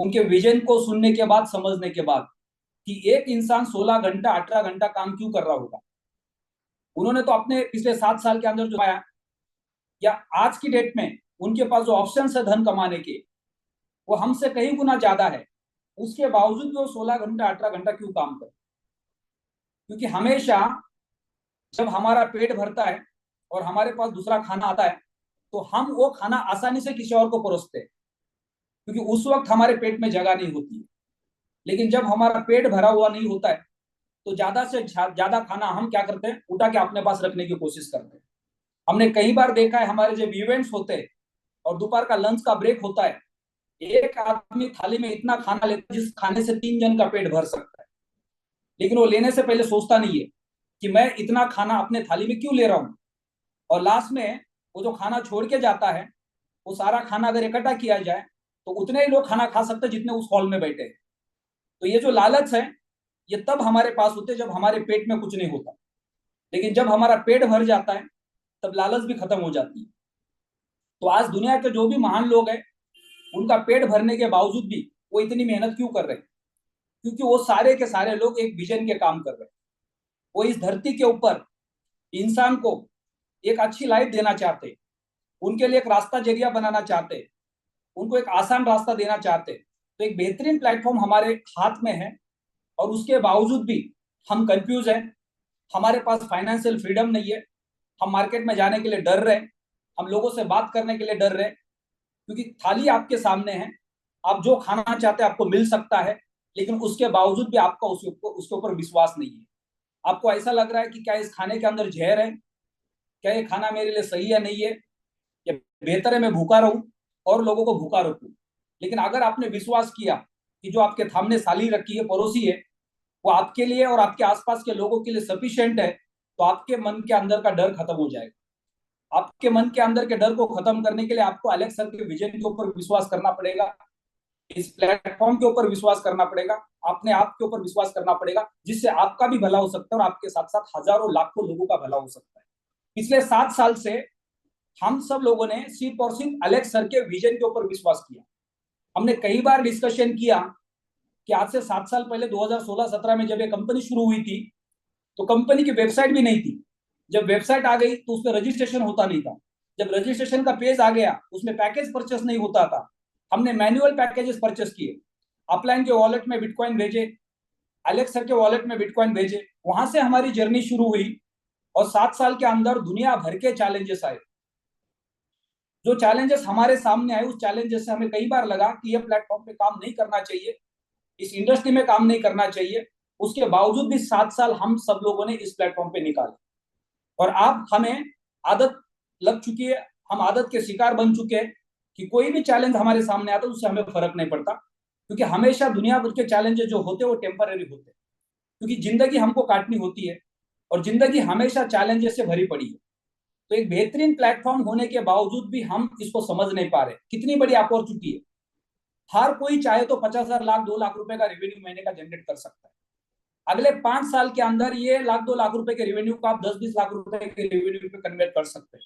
उनके विजन को सुनने के बाद, समझने के बाद कि एक इंसान 16 घंटा 18 घंटा काम क्यों कर रहा होगा। उन्होंने तो अपने पिछले 7 साल के अंदर जो आया, या आज की डेट में उनके पास जो ऑप्शन है धन कमाने के, वो हमसे कई गुना ज्यादा है। उसके बावजूद वो 16 घंटा 18 घंटा क्यों काम करे? क्योंकि हमेशा जब हमारा पेट भरता है और हमारे पास दूसरा खाना आता है, तो हम वो खाना आसानी से किसी और को परोसते हैं, क्योंकि उस वक्त हमारे पेट में जगह नहीं होती है। लेकिन जब हमारा पेट भरा हुआ नहीं होता है, तो ज्यादा से ज्यादा खाना हम क्या करते हैं, उठा के अपने पास रखने की कोशिश करते हैं। हमने कई बार देखा है, हमारे जब इवेंट्स होते हैं और दोपहर का लंच का ब्रेक होता है, एक आदमी थाली में इतना खाना लेता है जिस खाने से 3 जन का पेट भर सकता है। लेकिन वो लेने से पहले सोचता नहीं है कि मैं इतना खाना अपने थाली में क्यों ले रहा हूं। और लास्ट में वो जो खाना छोड़ के जाता है, वो सारा खाना अगर इकट्ठा किया जाए तो उतने ही लोग खाना खा सकते हैं जितने उस हॉल में बैठे हैं। तो ये जो लालच है, ये तब हमारे पास होते जब हमारे पेट में कुछ नहीं होता। लेकिन जब हमारा पेट भर जाता है, तब लालच भी खत्म हो जाती है। तो आज दुनिया के जो भी महान लोग हैं, उनका पेट भरने के बावजूद भी वो इतनी मेहनत क्यों कर रहे हैं? क्योंकि वो सारे के सारे लोग एक विजन के काम कर रहे हैं। वो इस धरती के ऊपर इंसान को एक अच्छी लाइफ देना चाहते हैं, उनके लिए एक रास्ता जरिया बनाना चाहते हैं, उनको एक आसान रास्ता देना चाहते हैं। तो एक बेहतरीन प्लेटफॉर्म हमारे हाथ में है, और उसके बावजूद भी हम कंफ्यूज हैं। हमारे पास फाइनेंशियल फ्रीडम नहीं है। हम मार्केट में जाने के लिए डर रहे हैं, हम लोगों से बात करने के लिए डर रहे हैं, क्योंकि थाली आपके सामने है, आप जो खाना चाहते हैं आपको मिल सकता है। लेकिन उसके बावजूद भी आपका उसके ऊपर विश्वास नहीं है। आपको ऐसा लग रहा है कि क्या इस खाने के अंदर जहर है, क्या ये खाना मेरे लिए सही है नहीं है, या बेहतर है मैं भूखा रहूं और लोगों को भूखा रखूं। लेकिन अगर आपने विश्वास किया कि जो आपके सामने थाली रखी है, परोसी है, वो आपके लिए और आपके आसपास के लोगों के लिए सफिशिएंट है, तो आपके मन के अंदर का डर खत्म हो जाएगा। आपके मन के अंदर के डर को खत्म करने के लिए आपको अलेक्स सर के विजन के ऊपर विश्वास करना पड़ेगा, इस प्लेटफॉर्म के ऊपर विश्वास करना पड़ेगा, अपने आप के ऊपर विश्वास करना पड़ेगा, जिससे आपका भी भला हो सकता है और आपके साथ साथ हजारों लाखों लोगों का भला हो सकता है। पिछले 7 साल से हम सब लोगों ने सिर्फ और सिर्फ अलेक्स सर के विजन के ऊपर विश्वास किया। हमने कई बार डिस्कशन किया कि आज से 7 साल पहले 2016-17 में जब ये कंपनी शुरू हुई थी, तो कंपनी की वेबसाइट भी नहीं थी। जब वेबसाइट आ गई तो उस पर रजिस्ट्रेशन होता नहीं था। जब रजिस्ट्रेशन का पेज आ गया, उसमें पैकेज परचेस नहीं होता था। हमने मैनुअल पैकेजेस परचेस किए, अपलाइन के वॉलेट में बिटकॉइन भेजे, अलेक्स सर के वॉलेट में बिटकॉइन भेजे, वहां से हमारी जर्नी शुरू हुई। और 7 साल के अंदर दुनिया भर के चैलेंजेस आए। जो चैलेंजेस हमारे सामने आए, उस चैलेंजेस से हमें कई बार लगा कि यह प्लेटफॉर्म पे काम नहीं करना चाहिए, इस इंडस्ट्री में काम नहीं करना चाहिए। उसके बावजूद भी 7 साल हम सब लोगों ने इस प्लेटफॉर्म पे निकाले। और अब हमें आदत लग चुकी है, हम आदत के शिकार बन चुके हैं कि कोई भी चैलेंज हमारे सामने आता है उससे हमें फर्क नहीं पड़ता, क्योंकि हमेशा दुनिया भर के चैलेंजेस जो होते हैं वो टेम्पररी होते हैं। क्योंकि जिंदगी हमको काटनी होती है, और जिंदगी हमेशा चैलेंजेस से भरी पड़ी है। तो एक बेहतरीन प्लेटफॉर्म होने के बावजूद भी हम इसको समझ नहीं पा रहे कितनी बड़ी अपॉर्चुनिटी है। हर कोई चाहे तो 50,000 लाख 2 लाख रुपए का रेवेन्यू महीने का जनरेट कर सकता है। अगले 5 साल के अंदर ये लाख 2 लाख रुपए के रेवेन्यू को आप 10-20 लाख रुपए के रेवेन्यू पे कन्वर्ट कर सकते हैं।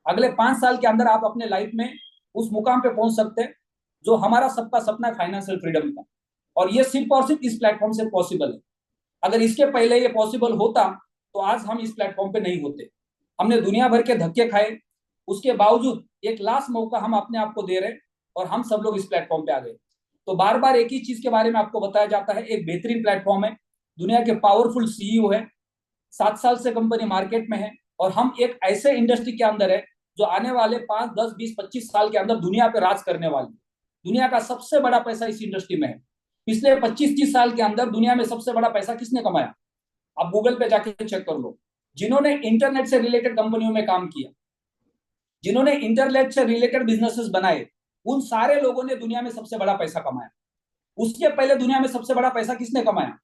अगले 5 साल के अंदर आप अपने लाइफ में उस मुकाम पे पहुंच सकते हैं जो हमारा सबका सपना है, फाइनेंशियल फ्रीडम का। और ये सिर्फ और सिर्फ इस प्लेटफॉर्म से पॉसिबल है। अगर इसके पहले ये पॉसिबल होता, तो आज हम इस प्लेटफॉर्म पे नहीं होते। हमने दुनिया भर के धक्के खाए, उसके बावजूद एक लास्ट मौका हम अपने आप को दे रहे, और हम सब लोग इस प्लेटफॉर्म पे आ गए। तो बार बार एक ही चीज के बारे में आपको बताया जाता है, एक बेहतरीन प्लेटफॉर्म है, दुनिया के पावरफुल सीईओ है, 7 साल से कंपनी मार्केट में है, और हम एक ऐसे इंडस्ट्री के अंदर है जो आने वाले 5, 10, 20, 25 साल के अंदर दुनिया पे राज करने वाली है। दुनिया का सबसे बड़ा पैसा इस इंडस्ट्री में है। पिछले 25-30 साल के अंदर दुनिया में सबसे बड़ा पैसा किसने कमाया? आप गूगल पे जाके चेक कर लो। जिन्होंने इंटरनेट से रिलेटेड कंपनियों में काम किया, जिन्होंने इंटरनेट से रिलेटेड बिजनेसेस बनाए, उन सारे लोगों ने दुनिया में सबसे बड़ा पैसा कमाया। उसके पहले दुनिया में सबसे बड़ा पैसा किसने कमाया?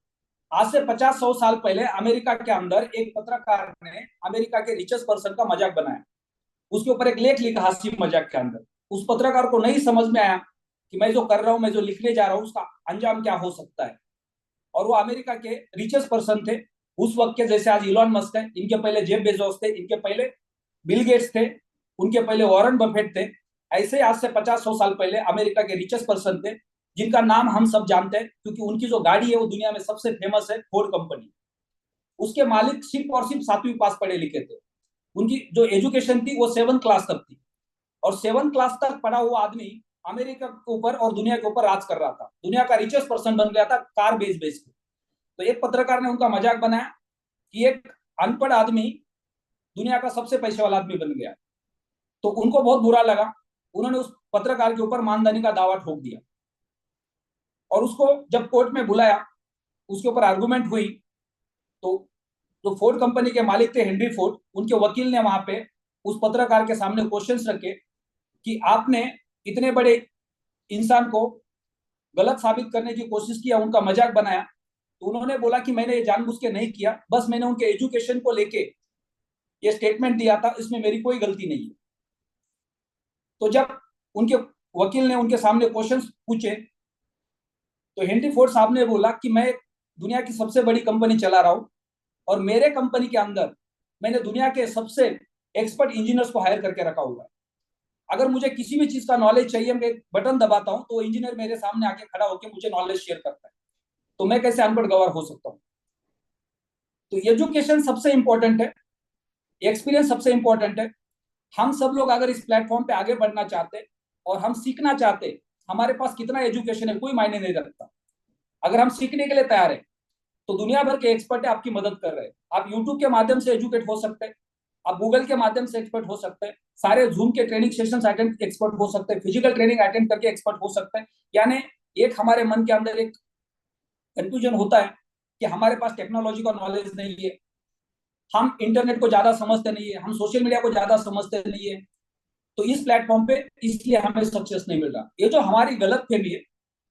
आज से 50-100 साल पहले अमेरिका के अंदर एक पत्रकार ने अमेरिका के रिचेस्ट पर्सन का मजाक बनाया, उसके ऊपर एक लेख लिखा हंसी मजाक के अंदर। उस पत्रकार को नहीं समझ में आया कि मैं जो कर रहा हूं, मैं जो लिखने जा रहा हूं, उसका अंजाम क्या हो सकता है। और वो अमेरिका के रिचेस्ट पर्सन थे उस वक्त के, जैसे आज इलॉन मस्क है, इनके पहले जेफ बेजोस थे, इनके पहले बिल गेट्स थे, उनके पहले वॉरेन बफेट थे। ऐसे आज से 50-100 साल पहले अमेरिका के रिचेस्ट पर्सन थे जिनका नाम हम सब जानते हैं क्योंकि उनकी जो गाड़ी है वो दुनिया में सबसे फेमस है, फोर्ड कंपनी। उसके मालिक सिर्फ और सिर्फ 7वीं पास पढ़े लिखे थे। उनकी जो एजुकेशन थी वो 7 क्लास तक थी, और 7 क्लास तक पढ़ा हुआ आदमी अमेरिका के ऊपर और दुनिया के ऊपर राज कर रहा था, दुनिया का रिचेस्ट पर्सन बन गया था कार बेच बेच के। तो एक पत्रकार ने उनका मजाक बनाया कि एक अनपढ़ आदमी दुनिया का सबसे पैसे वाला आदमी बन गया। तो उनको बहुत बुरा लगा, उन्होंने उस पत्रकार के ऊपर मानहानि का दावा ठोक दिया, और उसको जब कोर्ट में बुलाया, उसके ऊपर आर्गुमेंट हुई, तो जो फोर्ड कंपनी के मालिक थे हेनरी फोर्ड, उनके वकील ने वहां पे उस पत्रकार के सामने क्वेश्चंस रखे कि आपने इतने बड़े इंसान को गलत साबित करने की कोशिश किया, उनका मजाक बनाया। तो उन्होंने बोला कि मैंने ये जानबूझ के नहीं किया, बस मैंने उनके एजुकेशन को लेके ये स्टेटमेंट दिया था, इसमें मेरी कोई गलती नहीं है। तो जब उनके वकील ने उनके सामने क्वेश्चंस पूछे, तो हेनरी फोर्ड साहब ने बोला कि मैं दुनिया की सबसे बड़ी कंपनी चला रहा हूं, और मेरे कंपनी के अंदर मैंने दुनिया के सबसे एक्सपर्ट इंजीनियर्स को हायर करके रखा हुआ है। अगर मुझे किसी भी चीज का नॉलेज चाहिए, मैं एक बटन दबाता हूं तो इंजीनियर मेरे सामने आके खड़ा होकर मुझे नॉलेज शेयर करता है। तो मैं कैसे अनपढ़ गवार हो सकता हूँ? तो एजुकेशन सबसे इंपॉर्टेंट है, एक्सपीरियंस सबसे इंपॉर्टेंट है। हम सब लोग अगर इस प्लेटफॉर्म पे आगे बढ़ना चाहते और हम सीखना चाहते, हमारे पास कितना एजुकेशन है कोई मायने नहीं रखता। अगर हम सीखने के लिए तैयार है तो दुनिया भर के एक्सपर्ट है आपकी मदद कर रहे हैं। आप यूट्यूब के माध्यम से एजुकेट हो सकते हैं, आप गूगल के माध्यम से एक्सपर्ट हो सकते हैं, सारे जूम के ट्रेनिंग सेशंस अटेंड एक्सपर्ट हो सकते हैं, फिजिकल ट्रेनिंग अटेंड करके एक्सपर्ट हो सकते हैं। यानी एक हमारे मन के अंदर एक कंफ्यूजन होता है कि हमारे पास टेक्नोलॉजी का नॉलेज नहीं है, हम इंटरनेट को ज्यादा समझते नहीं है, हम सोशल मीडिया को ज्यादा समझते नहीं है, तो इस प्लेटफॉर्म पे इसलिए हमें सक्सेस नहीं मिल रहा। ये जो हमारी गलत फहमी है,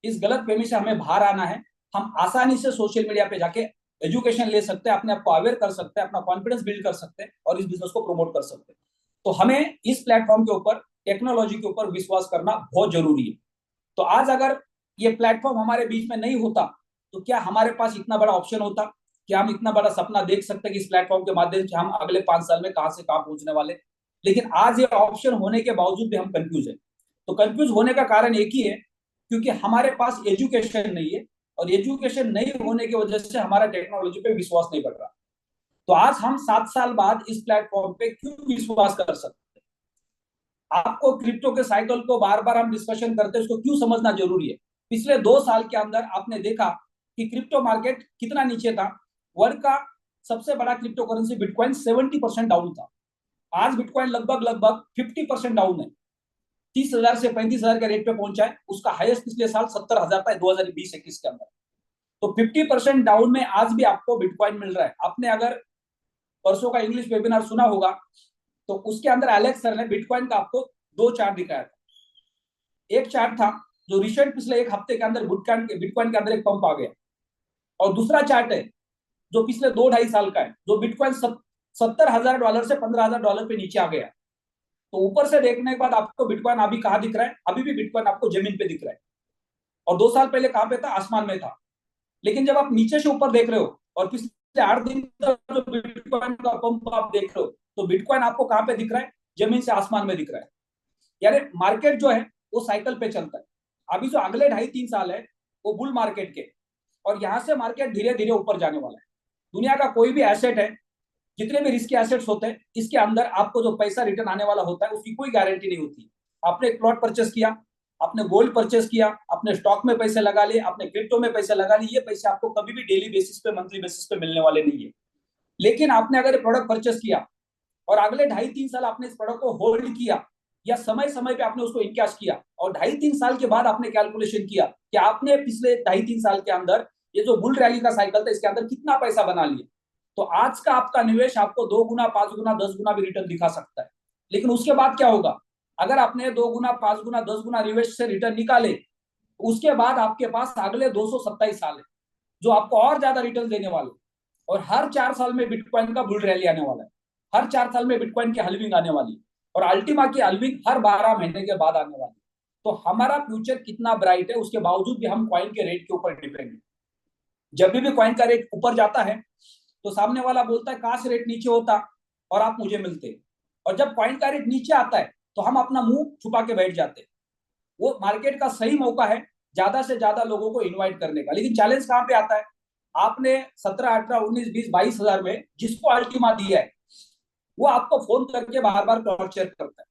इस गलत फहमी से हमें बाहर आना है। हम आसानी से सोशल मीडिया पे जाके एजुकेशन ले सकते हैं, अपने आप को अवेयर कर सकते हैं, अपना कॉन्फिडेंस बिल्ड कर सकते हैं और इस बिजनेस को प्रमोट कर सकते हैं। तो हमें इस प्लेटफॉर्म के ऊपर, टेक्नोलॉजी के ऊपर विश्वास करना बहुत जरूरी है। तो आज अगर ये प्लेटफॉर्म हमारे बीच में नहीं होता तो क्या हमारे पास इतना बड़ा ऑप्शन होता? क्या हम इतना बड़ा सपना देख सकते हैं कि इस प्लेटफॉर्म के माध्यम से हम अगले 5 साल में कहां से कहां पहुंचने वाले? लेकिन आज ये ऑप्शन होने के बावजूद भी हम कंफ्यूज है। तो कंफ्यूज होने का कारण एक ही है, क्योंकि हमारे पास एजुकेशन नहीं है, और एजुकेशन नहीं होने की वजह से हमारा टेक्नोलॉजी पे विश्वास नहीं बढ़ रहा। तो आज हम 7 साल बाद इस प्लेटफॉर्म पे क्यों विश्वास कर सकते हैं? आपको क्रिप्टो के साइकिल को बार बार हम डिस्कशन करते हैं, उसको क्यों समझना जरूरी है? पिछले 2 साल के अंदर आपने देखा कि क्रिप्टो मार्केट कितना नीचे था। वर्ल्ड का सबसे बड़ा क्रिप्टो करेंसी बिटकॉइन 70% डाउन था। आज बिटकॉइन लगभग लगभग 50% डाउन है, 30,000 से 35,000 के रेट पे पहुंचा है। उसका हाईएस्ट पिछले साल 70,000 था 2020-21 के अंदर। तो 50% डाउन में आज भी आपको बिटकॉइन मिल रहा है। आपने अगर परसों का इंग्लिश वेबिनार सुना होगा तो उसके अंदर एलेक्स सर ने बिटकॉइन का आपको 2 चार्ट दिखाया था। एक चार्ट था जो रिसेंट पिछले एक हफ्ते के अंदर बिटकॉइन के अंदर एक पंप आ गया, और दूसरा चार्ट है जो पिछले 2-2.5 साल का है, जो बिटकॉइन $70,000 से $15,000 पे नीचे आ गया। तो ऊपर से देखने के बाद आपको बिटकॉइन अभी कहां दिख रहा है? अभी भी बिटकॉइन आपको जमीन पे दिख रहा है, और 2 साल पहले कहां पे था? आसमान में था। लेकिन जब आप नीचे से ऊपर देख रहे हो और पिछले 8 दिन का जो बिटकॉइन का पंप आप देख रहे हो, तो बिटकॉइन आपको कहां पे दिख रहा है? जमीन से आसमान में दिख रहा है। यानी मार्केट जो है वो साइकिल पे चलता है। अभी जो अगले 2.5-3 साल है वो बुल मार्केट के, और यहां से मार्केट धीरे धीरे ऊपर जाने वाला है। दुनिया का कोई भी एसेट है, जितने भी रिस्की एसेट्स होते हैं, इसके अंदर आपको जो पैसा रिटर्न आने वाला होता है उसकी कोई गारंटी नहीं होती। आपने एक प्लॉट परचेस किया, आपने गोल्ड परचेस किया, आपने स्टॉक में पैसे लगा लिए, आपने क्रिप्टो में पैसे लगा लिए, ये पैसे आपको कभी भी डेली बेसिस पे, मंथली बेसिस पे मिलने वाले नहीं है। लेकिन आपने अगर प्रोडक्ट परचेस किया और अगले 2.5-3 साल आपने इस प्रोडक्ट को होल्ड किया, या समय समय पे आपने उसको इनकैश किया, और 2.5-3 साल के बाद आपने कैलकुलेशन किया कि आपने पिछले 2.5-3 साल के अंदर ये जो बुल रैली का साइकिल था इसके अंदर कितना पैसा बना लिया, तो आज का आपका निवेश आपको 2 गुना, 5 गुना, 10 गुना भी रिटर्न दिखा सकता है। लेकिन उसके बाद क्या होगा? अगर आपने 2 गुना, 5 गुना, 10 गुना निवेश से रिटर्न निकाले, उसके बाद आपके पास अगले 227 साल है जो आपको और ज्यादा रिटर्न देने वाले, और हर 4 साल में बिटकॉइन का बुल रैली आने वाला है, हर 4 साल में बिटकॉइन की हल्विंग आने वाली है, और अल्टीमा की हल्विंग हर 12 महीने के बाद आने वाली है। तो हमारा फ्यूचर कितना ब्राइट है, उसके बावजूद भी हम कॉइन के रेट के ऊपर डिपेंड है। जब भी कॉइन का रेट ऊपर जाता है तो सामने वाला बोलता है काश रेट नीचे होता और आप मुझे मिलते, और जब कॉइन का रेट नीचे आता है तो हम अपना मुंह छुपा के बैठ जाते। वो मार्केट का सही मौका है ज्यादा से ज्यादा लोगों को इन्वाइट करने का। लेकिन चैलेंज कहाँ पे आता है, आपने 17, 18, 19, 20, 22 हजार में जिसको अल्टीमा दिया है वो आपको फोन करके बार बार टॉर्चर करता है,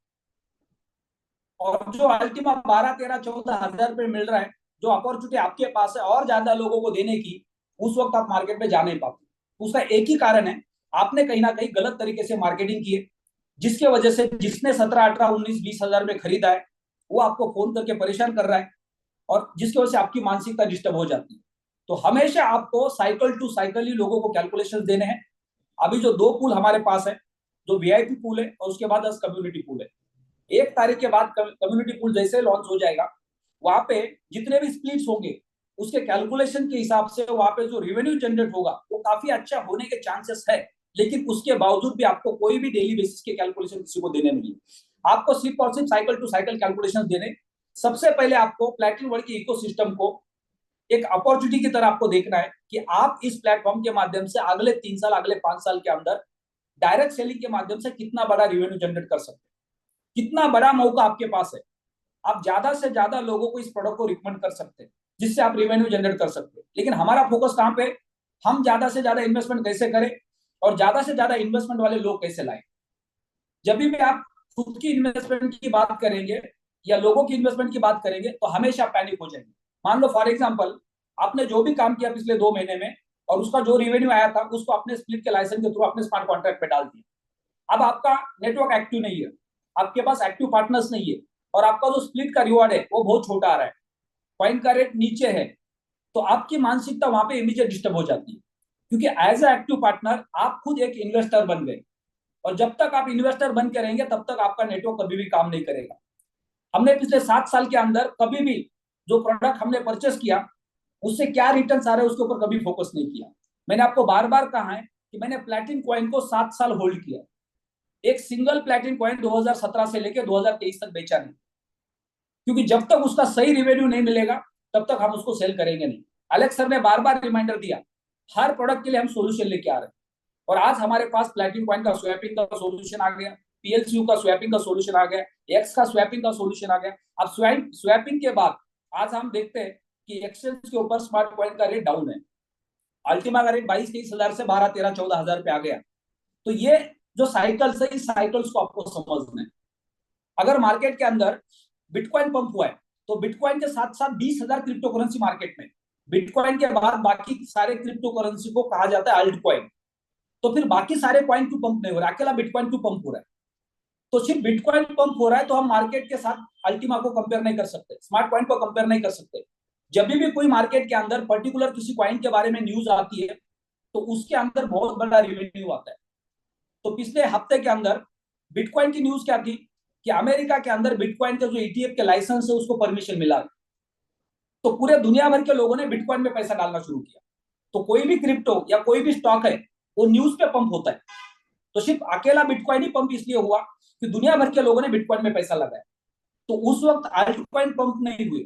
और जो अल्टीमा 12, 13, 14 हजार रुपये मिल रहा है, जो अपॉर्चुनिटी आपके पास है और ज्यादा लोगों को देने की, उस वक्त आप मार्केट में जा नहीं पाते। उसका एक ही कारण है, आपने कहीं ना कहीं गलत तरीके से मार्केटिंग की है, जिसके वजह से जिसने 17, 18, 19, 20 हजार में खरीदा है वो आपको फोन करके परेशान कर रहा है, और जिसकी वजह से आपकी मानसिकता डिस्टर्ब हो जाती है। तो हमेशा आपको साइकिल टू साइकिल ही लोगों को कैलकुलेशन देने हैं। अभी जो दो पूल हमारे पास है, जो वीआईपी पूल है और उसके बाद कम्युनिटी पूल है, 1 तारीख के बाद कम्युनिटी पूल जैसे लॉन्च हो जाएगा, वहां पे जितने भी स्प्लिट्स होंगे उसके कैलकुलेशन के हिसाब से वहां पे जो रेवेन्यू जनरेट होगा वो काफी अच्छा होने के चांसेस है। लेकिन उसके बावजूद भी आपको कोई भी डेली बेसिस के कैलकुलेशन किसी को देने नहीं है, आपको सिर्फ और सिर्फ साइकिल टू साइकिल कैलकुलेशन देने। सबसे पहले आपको प्लैटिनम वर्ल्ड के इकोसिस्टम को एक अपॉर्चुनिटी की तरह आपको देखना है कि आप इस प्लेटफॉर्म के माध्यम से अगले 3 साल, अगले 5 साल के अंदर डायरेक्ट सेलिंग के माध्यम से कितना बड़ा रेवेन्यू जनरेट कर सकते हैं, कितना बड़ा मौका आपके पास है। आप ज्यादा से ज्यादा लोगों को इस प्रोडक्ट को रिकमेंड कर सकते हैं, जिससे आप रेवेन्यू जनरेट कर सकते हैं। लेकिन हमारा फोकस कहां पे, हम ज्यादा से ज्यादा इन्वेस्टमेंट कैसे करें और ज्यादा से ज्यादा इन्वेस्टमेंट वाले लोग कैसे लाएं। जब भी आप खुद की इन्वेस्टमेंट की बात करेंगे या लोगों की इन्वेस्टमेंट की बात करेंगे तो हमेशा पैनिक हो जाएंगे। मान लो फॉर एग्जांपल, आपने जो भी काम किया पिछले 2 महीने में और उसका जो रेवेन्यू आया था उसको अपने स्प्लिट के लाइसेंस के थ्रू अपने स्मार्ट कॉन्ट्रैक्ट पे डाल दिया। अब आपका नेटवर्क एक्टिव नहीं है, आपके पास एक्टिव पार्टनर्स नहीं है, और आपका जो स्प्लिट का रिवॉर्ड है वो बहुत छोटा आ रहा है, कॉइन का रेट नीचे है, तो आपकी मानसिकता वहां पे इमीडिएट डिस्टर्ब हो जाती है। क्योंकि एज ए एक्टिव पार्टनर आप खुद एक इन्वेस्टर बन गए, और जब तक आप इन्वेस्टर बन के रहेंगे तब तक आपका नेटवर्क कभी भी काम नहीं करेगा। हमने पिछले 7 साल के अंदर कभी भी जो प्रोडक्ट हमने परचेस किया उससे क्या रिटर्न आ रहे हैं उसके ऊपर कभी फोकस नहीं किया। मैंने आपको बार बार कहा है कि मैंने प्लैटिन कॉइन को 7 साल होल्ड किया, एक सिंगल प्लैटिन कॉइन 2017 से लेकर 2023 तक बेचा नहीं, क्योंकि जब तक उसका सही रिवेन्यू नहीं मिलेगा तब तक हम उसको सेल करेंगे नहीं। अलेक्स सर ने बार बार रिमाइंडर दिया, हर प्रोडक्ट के लिए हम सोल्यूशन लेके आ रहे हैं, और आज हमारे पास प्लैटिन कॉइन का स्वैपिंग का सोल्यूशन आ गया, पीएलसीयू का स्वैपिंग का सोल्यूशन आ गया, एक्स का स्वैपिंग का सोल्यूशन आ गया। अब स्वैपिंग के बाद आज हम देखते हैं कि एक्सचेंज के ऊपर स्मार्ट कॉइन का रेट डाउन है, अल्टीमा का रेट 22-23 हजार से 12-13-14 हजार पे आ गया। तो ये जो साइकिल्स है, इस साइकिल्स को आपको समझना है। अगर मार्केट के अंदर बिटकॉइन पंप हुआ है तो बिटकॉइन के साथ साथ 20 हजार क्रिप्टो करेंसी मार्केट में, बिटकॉइन के बाद बाकी सारे क्रिप्टो करेंसी को कहा जाता है अल्ट कॉइन। तो फिर बाकी सारे कॉइन क्यों पंप नहीं हो रहा, अकेला बिटकॉइन क्यों पंप हो रहा है? तो सिर्फ बिटकॉइन पंप हो रहा है तो हम मार्केट के साथ अल्टीमा को कंपेयर नहीं कर सकते, स्मार्ट कॉइन को कंपेयर नहीं कर सकते। जब भी कोई मार्केट के अंदर पर्टिकुलर किसी कॉइन के बारे में न्यूज आती है तो उसके अंदर बहुत बड़ा रेवेन्यू आता है। तो पिछले हफ्ते के अंदर बिटकॉइन की न्यूज क्या थी कि अमेरिका के अंदर बिटकॉइन के जो ईटीएफ के लाइसेंस है उसको परमिशन मिला, तो पूरे दुनिया भर के लोगों ने बिटकॉइन में पैसा डालना शुरू किया। तो कोई भी क्रिप्टो या कोई भी स्टॉक है वो न्यूज पे पंप होता है। तो सिर्फ अकेला बिटकॉइन ही पंप इसलिए हुआ कि दुनिया भर के लोगों ने बिटकॉइन में पैसा लगाया, तो उस वक्त अल्टकॉइन पंप नहीं हुए।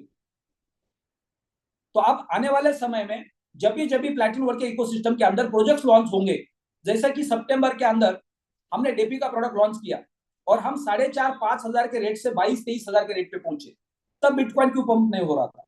तो अब आने वाले समय में जब भी प्लैटिनम वर्ल्ड के इकोसिस्टम के अंदर प्रोजेक्ट्स लॉन्च होंगे, जैसे कि सितंबर के अंदर हमने डेपी का प्रोडक्ट लॉन्च किया और हम 4,500-5,000 के रेट से 22-23 हजार के रेट पे पहुंचे, तब बिटकॉइन क्यों पंप नहीं हो रहा था,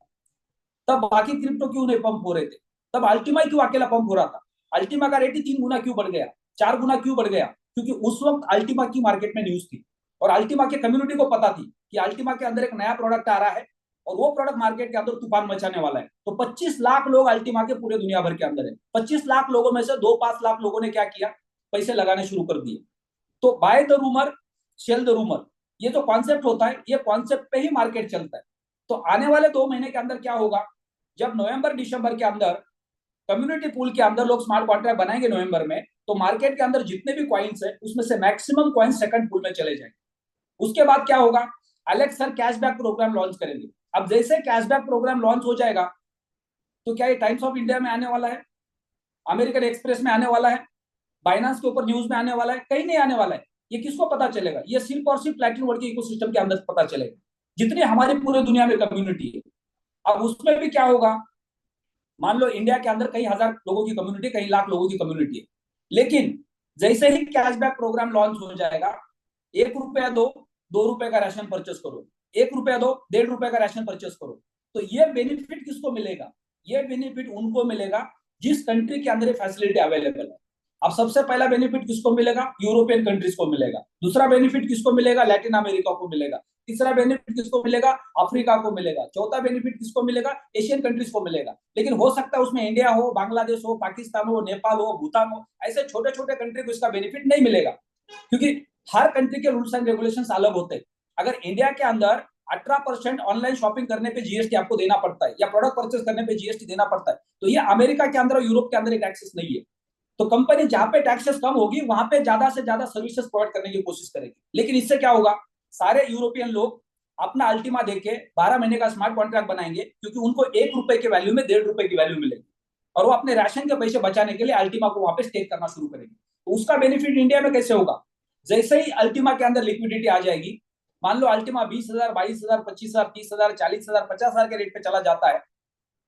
तब बाकी क्रिप्टो क्यों नहीं पंप हो रहे थे, तब अल्टीमा क्यों अकेला पंप हो रहा था, अल्टीमा का रेट ही 3 गुना क्यों बढ़ गया, 4 गुना क्यों बढ़ गया? क्योंकि उस वक्त अल्टीमा की मार्केट में न्यूज थी और अल्टीमा के कम्युनिटी को पता थी कि अल्टीमा के अंदर एक नया प्रोडक्ट आ रहा है और वो प्रोडक्ट मार्केट के अंदर तूफान मचाने वाला है। तो 25 लाख लोग अल्टीमा के पूरे दुनिया भर के अंदर है, 25 लाख लोगों में से 2-5 लाख लोगों ने क्या किया, पैसे लगाने शुरू कर दिए। तो by the rumour cell the rumour, ये जो कॉन्सेप्ट होता है ये कॉन्सेप्ट पे ही मार्केट चलता है। तो आने वाले 2 महीने के अंदर क्या होगा, जब नवंबर दिसंबर के अंदर कम्युनिटी पूल के अंदर लोग स्मार्ट कॉन्ट्रैक्ट बनाएंगे नवंबर में, तो मार्केट के अंदर जितने भी कॉइन्स है उसमें से मैक्सिमम कॉइन्स सेकंड पूल में चले जाएंगे। उसके बाद क्या होगा, Alex sir cashback programme launch करेंगे। अब जैसे कैशबैक प्रोग्राम लॉन्च हो जाएगा तो क्या ये टाइम्स ऑफ इंडिया में आने वाला है, अमेरिकन एक्सप्रेस में आने वाला है, बाइनांस के ऊपर न्यूज में आने वाला है? कहीं नहीं आने वाला है। ये किसको पता चलेगा? ये सिर्फ और सिर्फ प्लैटिनम वर्ल्ड के इकोसिस्टम के अंदर पता चलेगा, जितनी हमारी पूरे दुनिया में कम्युनिटी है। अब उसमें भी क्या होगा, मान लो इंडिया के अंदर कई हजार लोगों की कम्युनिटी, कई लाख लोगों की कम्युनिटी है, लेकिन जैसे ही कैशबैक प्रोग्राम लॉन्च हो जाएगा, 1 रुपया दो, 2 रुपए का राशन परचेस करो, 1 रुपया दो, 1.5 रुपए का राशन परचेस करो, तो ये बेनिफिट किसको मिलेगा? ये बेनिफिट उनको मिलेगा जिस कंट्री के अंदर ये फैसिलिटी अवेलेबल है। अब सबसे पहला बेनिफिट किसको मिलेगा? यूरोपियन कंट्रीज को मिलेगा। दूसरा बेनिफिट किसको मिलेगा? लैटिन अमेरिका को मिलेगा। तीसरा बेनिफिट किसको मिलेगा? अफ्रीका को मिलेगा। चौथा बेनिफिट किसको मिलेगा? एशियन कंट्रीज को मिलेगा। लेकिन हो सकता है उसमें इंडिया हो, बांग्लादेश हो, पाकिस्तान हो, नेपाल हो, भूटान हो, ऐसे छोटे छोटे कंट्री को इसका बेनिफिट नहीं मिलेगा, क्योंकि हर कंट्री के रूल्स एंड रेगुलेशंस अलग होते हैं। अगर इंडिया के अंदर 18% ऑनलाइन शॉपिंग करने पे जीएसटी आपको देना पड़ता है या प्रोडक्ट परचेस करने पे जीएसटी देना पड़ता है, तो ये अमेरिका के अंदर और यूरोप के अंदर एक टैक्सेस नहीं है। तो कंपनी जहां पे टैक्सेस कम होगी वहां पे ज्यादा से ज्यादा सर्विसेज प्रोवाइड करने की कोशिश करेगी। लेकिन इससे क्या होगा? सारे यूरोपियन लोग अपना अल्टीमा देके 12 महीने का स्मार्ट कॉन्ट्रैक्ट बनाएंगे, क्योंकि उनको 1 रुपए के वैल्यू में 1.5 रुपए की वैल्यू मिलेगी, और वो अपने राशन के पैसे बचाने के लिए अल्टीमा को वहां पे स्टेक करना शुरू करेंगे। तो उसका बेनिफिट इंडिया में कैसे होगा? जैसे ही अल्टीमा के अंदर लिक्विडिटी आ जाएगी, मान लो अल्टीमा 20,000, 22,000, 25,000, 30,000, 40,000, 50,000 के रेट पे चला जाता है,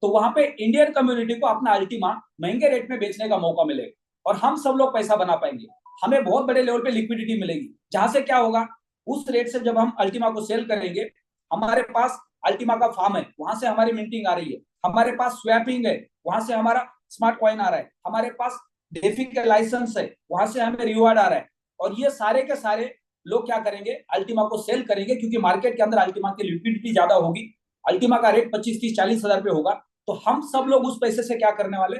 तो वहां पे इंडियन कम्युनिटी को अपना अल्टीमा महंगे रेट में बेचने का मौका मिलेगा और हम सब लोग पैसा बना पाएंगे। हमें बहुत बड़े लेवल पे लिक्विडिटी मिलेगी, जहां से क्या होगा, उस रेट से जब हम अल्टीमा को सेल करेंगे, हमारे पास अल्टीमा का फार्म है, वहां से हमारी मिंटिंग आ रही है, हमारे पास स्वैपिंग है, वहां से हमारा स्मार्ट कॉइन आ रहा है, हमारे पास डेफी का लाइसेंस है, वहां से हमें रिवार्ड आ रहा है, और ये सारे के सारे लोग क्या करेंगे? अल्टीमा को सेल करेंगे, क्योंकि मार्केट के अंदर अल्टीमा की लिक्विडिटी ज्यादा होगी। अल्टीमा का रेट 25, 30, 40,000 पे होगा, तो हम सब लोग उस पैसे से क्या करने वाले?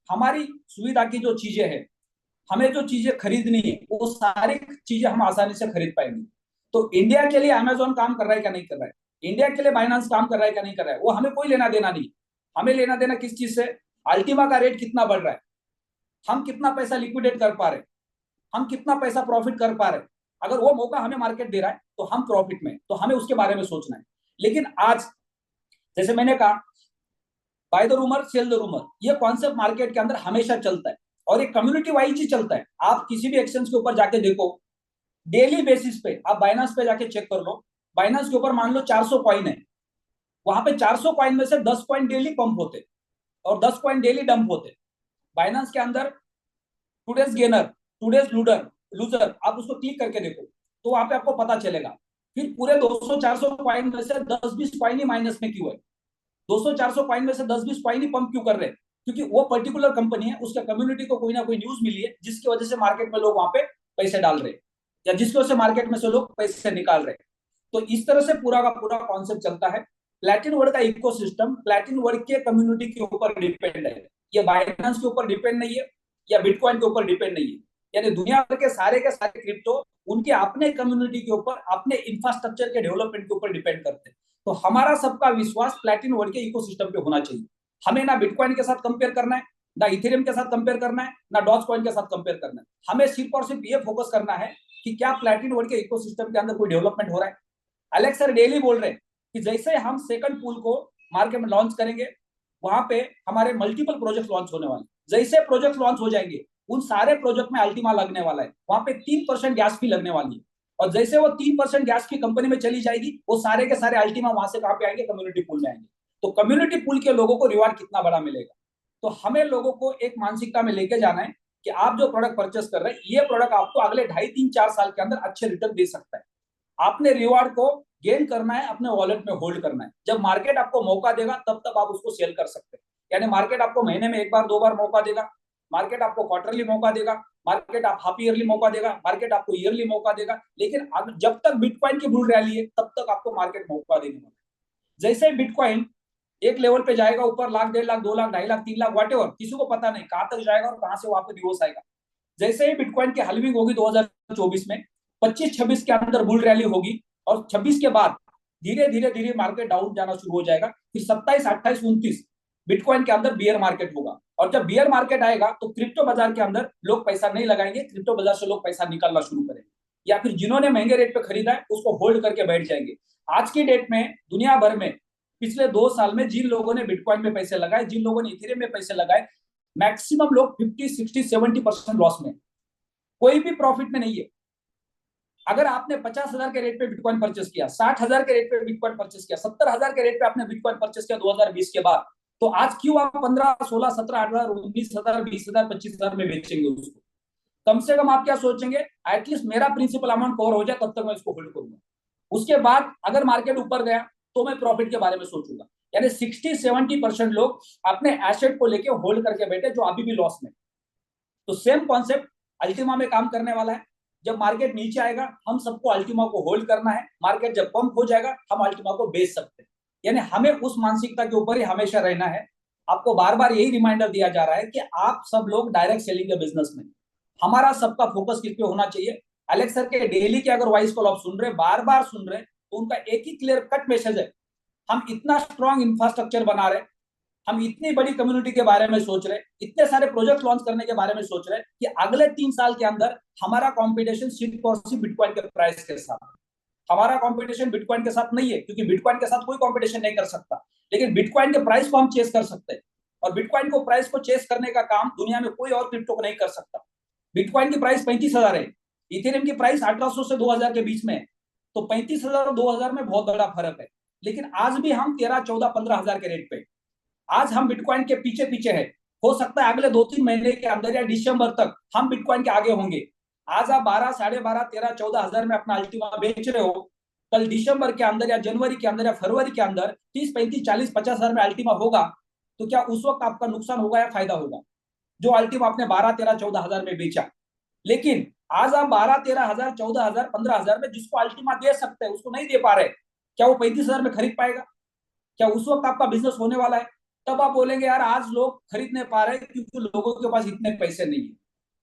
हमारी सुविधा की जो चीजें हैं, हमें जो चीजें खरीदनी है, वो सारी चीजें हम आसानी से खरीद पाएंगे। तो इंडिया के लिए अमेजोन काम कर रहा है क्या नहीं कर रहा है, इंडिया के लिए बाइनांस काम कर रहा है क्या नहीं कर रहा है, वो हमें कोई लेना देना नहीं। हमें लेना देना किस चीज से? अल्टीमा का रेट कितना बढ़ रहा है, हम कितना पैसा लिक्विडेट कर पा रहे, हम कितना पैसा प्रॉफिट कर पा रहे। अगर वो मौका हमें मार्केट दे रहा है तो हम प्रॉफिट में, तो हमें उसके बारे में सोचना है। लेकिन आज जैसे मैंने कहा, by the rumour cell the rumour, ये कॉन्सेप्ट मार्केट के अंदर हमेशा चलता है, और ये कम्युनिटी वाइज ही चलता है। आप किसी भी एक्सचेंज के ऊपर जाके देखो, डेली बेसिस पे आप बाइनांस पे जाके चेक कर लो, बाइनांस के ऊपर मान लो 400 कॉइन है, वहां पे 400 कॉइन में से 10 कॉइन डेली पंप होते और 10 कॉइन डेली डंप होते। बाइनांस के अंदर टूडेज गेनर, टूडेज लूजर, आप उसको क्लिक करके देखो तो वहां पे आपको पता चलेगा। फिर पूरे 200-400 कॉइन में से 10-20 कॉइन ही माइनस में क्यों है, 200-400 कॉइन में से 10-20 कॉइन ही पंप क्यों कर रहे हैं? क्योंकि वो पर्टिकुलर कंपनी है, उसका कम्युनिटी को कोई ना कोई न्यूज मिली है, जिसकी वजह से मार्केट में लोग वहां पे पैसे डाल रहे हैं, या जिसकी वजह से मार्केट में से लोग पैसे निकाल रहे हैं। तो इस तरह से पूरा का पूरा कॉन्सेप्ट चलता है। प्लैटिन वर्ड का इकोसिस्टम प्लैटिन वर्ड के कम्युनिटी के ऊपर डिपेंड है, ये बाइनेंस के ऊपर डिपेंड नहीं है, या बिटकॉइन के ऊपर डिपेंड नहीं है। यानी दुनिया भर के सारे क्रिप्टो उनके अपने कम्युनिटी के ऊपर, अपने इंफ्रास्ट्रक्चर के डेवलपमेंट के ऊपर डिपेंड करते हैं। तो हमारा सबका विश्वास प्लैटिन वर्ड के इकोसिस्टम पे होना चाहिए। हमें ना बिटकॉइन के साथ कंपेयर करना है, ना इथेरियम के साथ कंपेयर करना है, ना डॉज कॉइन के साथ कंपेयर करना है। हमें सिर्फ और सिर्फ ये फोकस करना है कि क्या प्लैटिन वर्ड के इकोसिस्टम के अंदर कोई डेवलपमेंट हो रहा है। एलेक्स सर डेली बोल रहे हैं कि जैसे हम सेकंड पूल को मार्केट में लॉन्च करेंगे, वहां पे हमारे मल्टीपल प्रोजेक्ट लॉन्च होने वाले, जैसे प्रोजेक्ट लॉन्च हो जाएंगे उन सारे प्रोजेक्ट में अल्टीमा लगने वाला है, वहां पे 3% गैस फी लगने वाली है, और जैसे वो 3% गैस फी कंपनी में चली जाएगी, वो सारे के सारे अल्टीमा वहां से कहां पे आएंगे? कम्युनिटी पूल में आएंगे। तो कम्युनिटी पूल के लोगों को रिवार्ड कितना बड़ा मिलेगा। तो हमें लोगों को एक मानसिकता में लेके जाना है कि आप जो प्रोडक्ट परचेस कर रहे हैं, ये प्रोडक्ट आपको अगले 2.5, 3, 4 साल के अंदर अच्छे रिटर्न दे सकता है। आपने रिवार्ड को गेन करना है, अपने वॉलेट में होल्ड करना है। जब मार्केट आपको मौका देगा तब तक आप उसको सेल कर सकते हैं। यानी मार्केट आपको महीने में 1 बार 2 बार मौका देगा, मार्केट आपको क्वार्टरली मौका देगा, मार्केट आप हाफ ईयरली मौका देगा, मार्केट आपको ईयरली मौका देगा। लेकिन जब तक बिटकॉइन की बुल रैली है तब तक आपको मार्केट मौका देने वाला है। जैसे बिटकॉइन एक लेवल पे जाएगा ऊपर, 1 लाख, 1.5 लाख, 2 लाख, 2.5 लाख, 3 लाख, व्हाटएवर, किसी को पता नहीं कहां तक जाएगा और कहां से वहां पे डिवोर्स आएगा। जैसे ही बिटकॉइन की हलविंग होगी 2024 में, 25-26 के अंदर बुल रैली होगी, और 26 के बाद धीरे धीरे धीरे मार्केट डाउन जाना शुरू हो जाएगा। फिर 27, 28, 29 बिटकॉइन के अंदर बियर मार्केट होगा, और जब बियर मार्केट आएगा तो क्रिप्टो बाजार के अंदर लोग पैसा नहीं लगाएंगे, क्रिप्टो बाजार से लोग पैसा निकालना शुरू करेंगे, या फिर जिन्होंने महंगे रेट पे खरीदा है उसको होल्ड करके बैठ जाएंगे। आज की डेट में दुनिया भर में पिछले 2 साल में जिन लोगों ने बिटकॉइन में पैसे लगाए, जिन लोगों ने इथेरियम में पैसे लगाए, मैक्सिमम लोग 50, 60, 70% लॉस में, कोई भी प्रॉफिट में नहीं है। अगर आपने 50,000 के रेट पे बिटकॉइन परचेस किया, 60,000 के रेट पे बिटकॉइन परचेस किया, 70,000 के रेट पे आपने बिटकॉइन परचेस किया 2020 के बाद, तो आज क्यों आप 15, 16, 17, 18, 19,000, 20,000, 25,000 में बेचेंगे उसको? कम से कम आप क्या सोचेंगे, एटलीस्ट मेरा प्रिंसिपल अमाउंट कवर हो जाए तब तक मैं इसको होल्ड करूंगा। उसके बाद अगर मार्केट ऊपर गया तो मैं प्रॉफिट के बारे में सोचूंगा। यानी 60-70% लोग अपने एसेट को लेके होल्ड करके बैठे जो अभी भी लॉस में। तो सेम कॉन्सेप्ट अल्टीमा में काम करने वाला है। जब मार्केट नीचे आएगा हम सबको अल्टीमा को होल्ड करना है, मार्केट जब पंप हो जाएगा हम अल्टीमा को बेच सकते हैं। यानी हमें उस मानसिकता के ऊपर ही हमेशा रहना है। आपको बार बार यही रिमाइंडर दिया जा रहा है कि आप सब लोग डायरेक्ट सेलिंग के बिजनेस में, हमारा सबका फोकस किस पे होना चाहिए। एलेक्स सर के डेली के अगर वॉइस कॉल आप सुन रहे, बार बार सुन रहे, तो उनका एक ही क्लियर कट मैसेज है, हम इतना स्ट्रॉन्ग इंफ्रास्ट्रक्चर बना रहे, हम इतनी बड़ी कम्युनिटी के बारे में सोच रहे, इतने सारे प्रोजेक्ट लॉन्च करने के बारे में सोच रहे कि अगले 3 साल के अंदर हमारा कंपटीशन सिर्फ और सिर्फ बिटकॉइन के प्राइस के साथ। हमारा कंपटीशन बिटकॉइन के साथ नहीं है, क्योंकि बिटकॉइन के साथ कोई कंपटीशन नहीं कर सकता, लेकिन बिटकॉइन के प्राइस को हम चेस कर सकते हैं। और बिटकॉइन को प्राइस को चेस करने का काम दुनिया में कोई और क्रिप्टो को नहीं कर सकता। बिटकॉइन की प्राइस 35,000 है, इथेरियम की प्राइस 1800 से 2000 के बीच में है। तो 35,000 और 2000 में बहुत बड़ा फर्क है। लेकिन आज भी हम 13, 14, 15,000 के रेट पे, आज हम बिटकॉइन के पीछे पीछे है। हो सकता है अगले 2-3 महीने के अंदर या दिसंबर तक हम बिटकॉइन के आगे होंगे। आज आप 12, 12.5, 13, 14,000 में अपना अल्टीमा बेच रहे हो, कल दिसंबर के अंदर या जनवरी के अंदर या फरवरी के अंदर 30, 35, 40, 50,000 में अल्टीमा होगा, तो क्या उस वक्त आपका नुकसान होगा या फायदा होगा? जो अल्टीमा आपने 12, 13, 14,000 में बेचा। लेकिन आज आप 12, 13,000, 14,000, 15,000 में जिसको अल्टीमा दे सकते हैं उसको नहीं दे पा रहे, क्या वो 35,000 में खरीद पाएगा? क्या उस वक्त आपका बिजनेस होने वाला है? तब आप बोलेंगे यार आज लोग खरीद नहीं पा रहे क्योंकि लोगों के पास इतने पैसे नहीं है।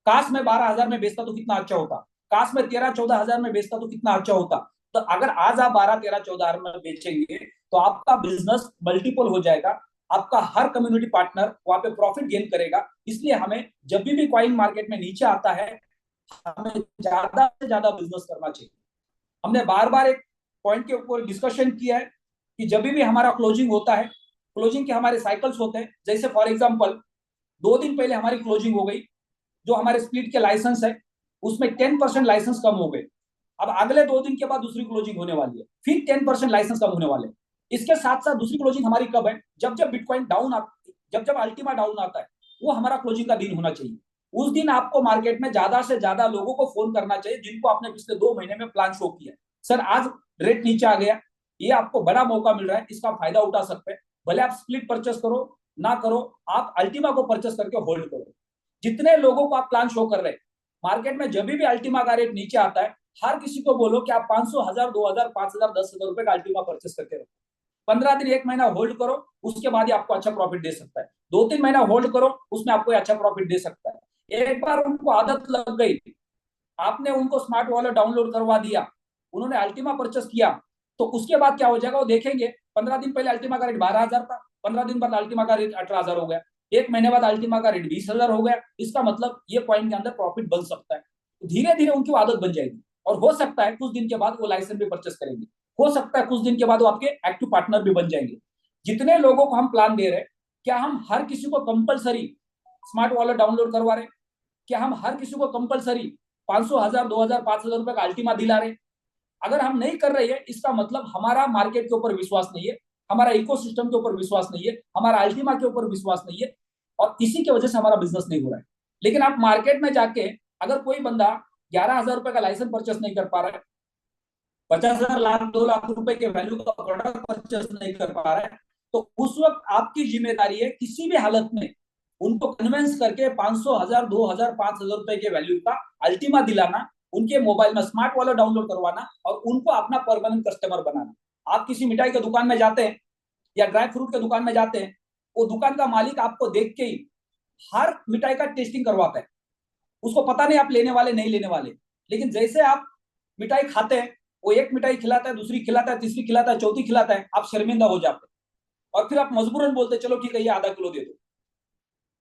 काश मैं 12,000 में बेचता तो कितना अच्छा होता, काश मैं 13, 14,000 में बेचता तो कितना अच्छा होता। तो अगर आज आप 12, 13, 14,000 में बेचेंगे तो आपका बिजनेस मल्टीपल हो जाएगा, आपका हर कम्युनिटी पार्टनर वहां पे प्रॉफिट गेन करेगा। इसलिए हमें जब भी कॉइन मार्केट में नीचे आता है हमें ज्यादा से ज्यादा बिजनेस करना चाहिए। हमने बार बार एक पॉइंट के ऊपर डिस्कशन किया है कि जब भी हमारा क्लोजिंग होता है, क्लोजिंग के हमारे साइकिल्स होते हैं। जैसे फॉर एग्जांपल 2 दिन पहले हमारी क्लोजिंग हो गई, जो हमारे स्प्लिट के लाइसेंस है उसमें 10% लाइसेंस कम हो गए। अब अगले 2 दिन के बाद दूसरी क्लोजिंग होने वाली है, फिर 10% लाइसेंस कम होने वाले हैं। इसके साथ साथ दूसरी क्लोजिंग हमारी कब है? जब जब बिटकॉइन डाउन जब अल्टीमा डाउन आता है वो हमारा क्लोजिंग का दिन होना चाहिए। उस दिन आपको मार्केट में ज्यादा से ज्यादा लोगों को फोन करना चाहिए जिनको आपने पिछले 2 महीने में प्लान शो किया। सर आज रेट नीचे आ गया, ये आपको बड़ा मौका मिल रहा है, इसका फायदा उठा सकते हैं। भले आप स्प्लिट परचेस करो ना करो, आप अल्टीमा को परचेस करके होल्ड करो। जितने लोगों को आप प्लान शो कर रहे हैं मार्केट में, जब भी अल्टीमा का रेट नीचे आता है हर किसी को बोलो कि आप 500, 1000, 2000, 5000, 10,000 रुपए का अल्टीमा परचेस करके रखो। 15 दिन, 1 महीना होल्ड करो, उसके बाद ही आपको अच्छा प्रॉफिट दे सकता है। 2-3 महीना होल्ड करो, उसमें आपको अच्छा प्रॉफिट दे सकता है। एक बार उनको आदत लग गई, आपने उनको स्मार्ट वॉलेट डाउनलोड करवा दिया, उन्होंने अल्टीमा परचेस किया, तो उसके बाद क्या हो जाएगा वो देखेंगे। 15 दिन पहले अल्टीमा का रेट 12,000 था, 15 दिन बाद अल्टीमा का रेट 18,000 हो गया, 1 महीने बाद अल्टीमा का रेट 20,000 हो गया। इसका मतलब ये कॉइन के अंदर प्रॉफिट बन सकता है। धीरे धीरे उनकी आदत बन जाएगी और हो सकता है कुछ दिन के बाद वो लाइसेंस भी परचेस करेंगे, हो सकता है कुछ दिन के बाद वो आपके एक्टिव पार्टनर भी बन जाएंगे। जितने लोगों को हम प्लान दे रहे हैं, क्या हम हर किसी को कंपलसरी स्मार्ट वॉलेट डाउनलोड करवा रहे? क्या हम हर किसी को कंपलसरी 500, 1000, 2000, 5,000 रुपए का अल्टीमा दिला रहे? अगर हम नहीं कर रहे हैं इसका मतलब हमारा मार्केट के ऊपर विश्वास नहीं है, हमारा इकोसिस्टम के ऊपर विश्वास नहीं है, हमारा अल्टीमा के ऊपर विश्वास नहीं है, और इसी की वजह से हमारा बिजनेस नहीं हो रहा है। लेकिन आप मार्केट में जाके अगर कोई बंदा 11,000 रुपए का लाइसेंस परचेस नहीं कर पा रहा है, 50,000, लाख, 2 लाख रुपए के वैल्यू का प्रोडक्ट परचेस नहीं कर पा रहा है, तो उस वक्त आपकी जिम्मेदारी है किसी भी हालत में उनको कन्विंस करके 500, 1000, 2000, 5,000 रुपए के वैल्यू का अल्टीमा दिलाना, उनके मोबाइल में स्मार्ट वॉलेट डाउनलोड करवाना और उनको अपना परमानेंट कस्टमर बनाना। आप किसी मिठाई की दुकान में जाते हैं या ड्राई फ्रूट की दुकान में जाते हैं, वो दुकान का मालिक आपको देख के ही हर मिठाई का टेस्टिंग करवाता है। उसको पता नहीं आप लेने वाले नहीं लेने वाले, लेकिन जैसे आप मिठाई खाते हैं वो एक मिठाई खिलाता है, दूसरी खिलाता है, तीसरी खिलाता है, चौथी खिलाता है, आप शर्मिंदा हो जाते हैं और फिर आप मजबूरन बोलते चलो ठीक है ये आधा किलो दे दो।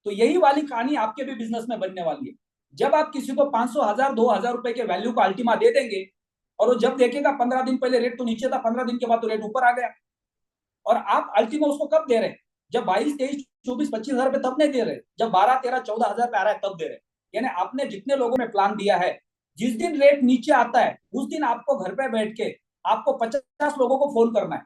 तो यही वाली कहानी आपके भी बिजनेस में बनने वाली है। जब आप किसी को 500, 1000, 2000 रुपए के वैल्यू का अल्टीमा दे देंगे और वो जब देखेगा 15 दिन पहले रेट तो नीचे था, 15 दिन के बाद तो रेट ऊपर आ गया, और आप अल्टीमा उसको कब दे रहे हैं? जब 22, 23, 24, 25,000 रुपए तब नहीं दे रहे, जब 12, 13, 14,000 पे आ रहा है तब दे रहे। यानी आपने जितने लोगों में प्लान दिया है, जिस दिन रेट नीचे आता है उस दिन आपको घर पे बैठ के आपको 50 लोगों को फोन करना है।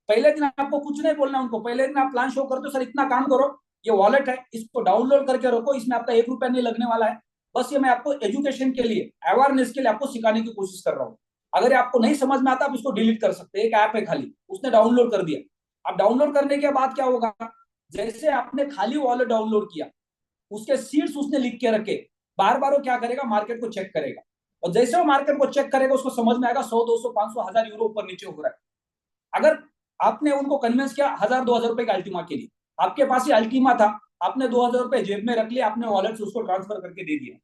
पहले दिन आपको कुछ नहीं बोलना उनको, पहले दिन आप प्लान शो करते हो सर इतना काम करो, ये वॉलेट है इसको डाउनलोड करके रखो, इसमें आपका 1 रुपया नहीं लगने वाला है, बस ये मैं आपको एजुकेशन के लिए, अवेयरनेस के लिए आपको सिखाने की कोशिश कर रहा हूँ। अगर आपको नहीं समझ में आता आप इसको डिलीट कर सकते हैं। एक ऐप है खाली, उसने डाउनलोड कर दिया। अब डाउनलोड करने के बाद क्या होगा, जैसे आपने खाली वॉलेट डाउनलोड किया, उसके सीट्स उसने लिख के रखे, बार बार वो क्या करेगा, मार्केट को चेक करेगा। और जैसे वो मार्केट को चेक करेगा, उसको समझ में आएगा 100 200 500 1000 यूरो ऊपर नीचे हो रहा है। अगर आपने उनको कन्विंस किया 1000 2000 रुपए का अल्टीमा के लिए, आपके पास ही अल्टीमा था, आपने 2000 रुपए जेब में रख लिया, आपने वॉलेट से उसको ट्रांसफर करके दे दिया,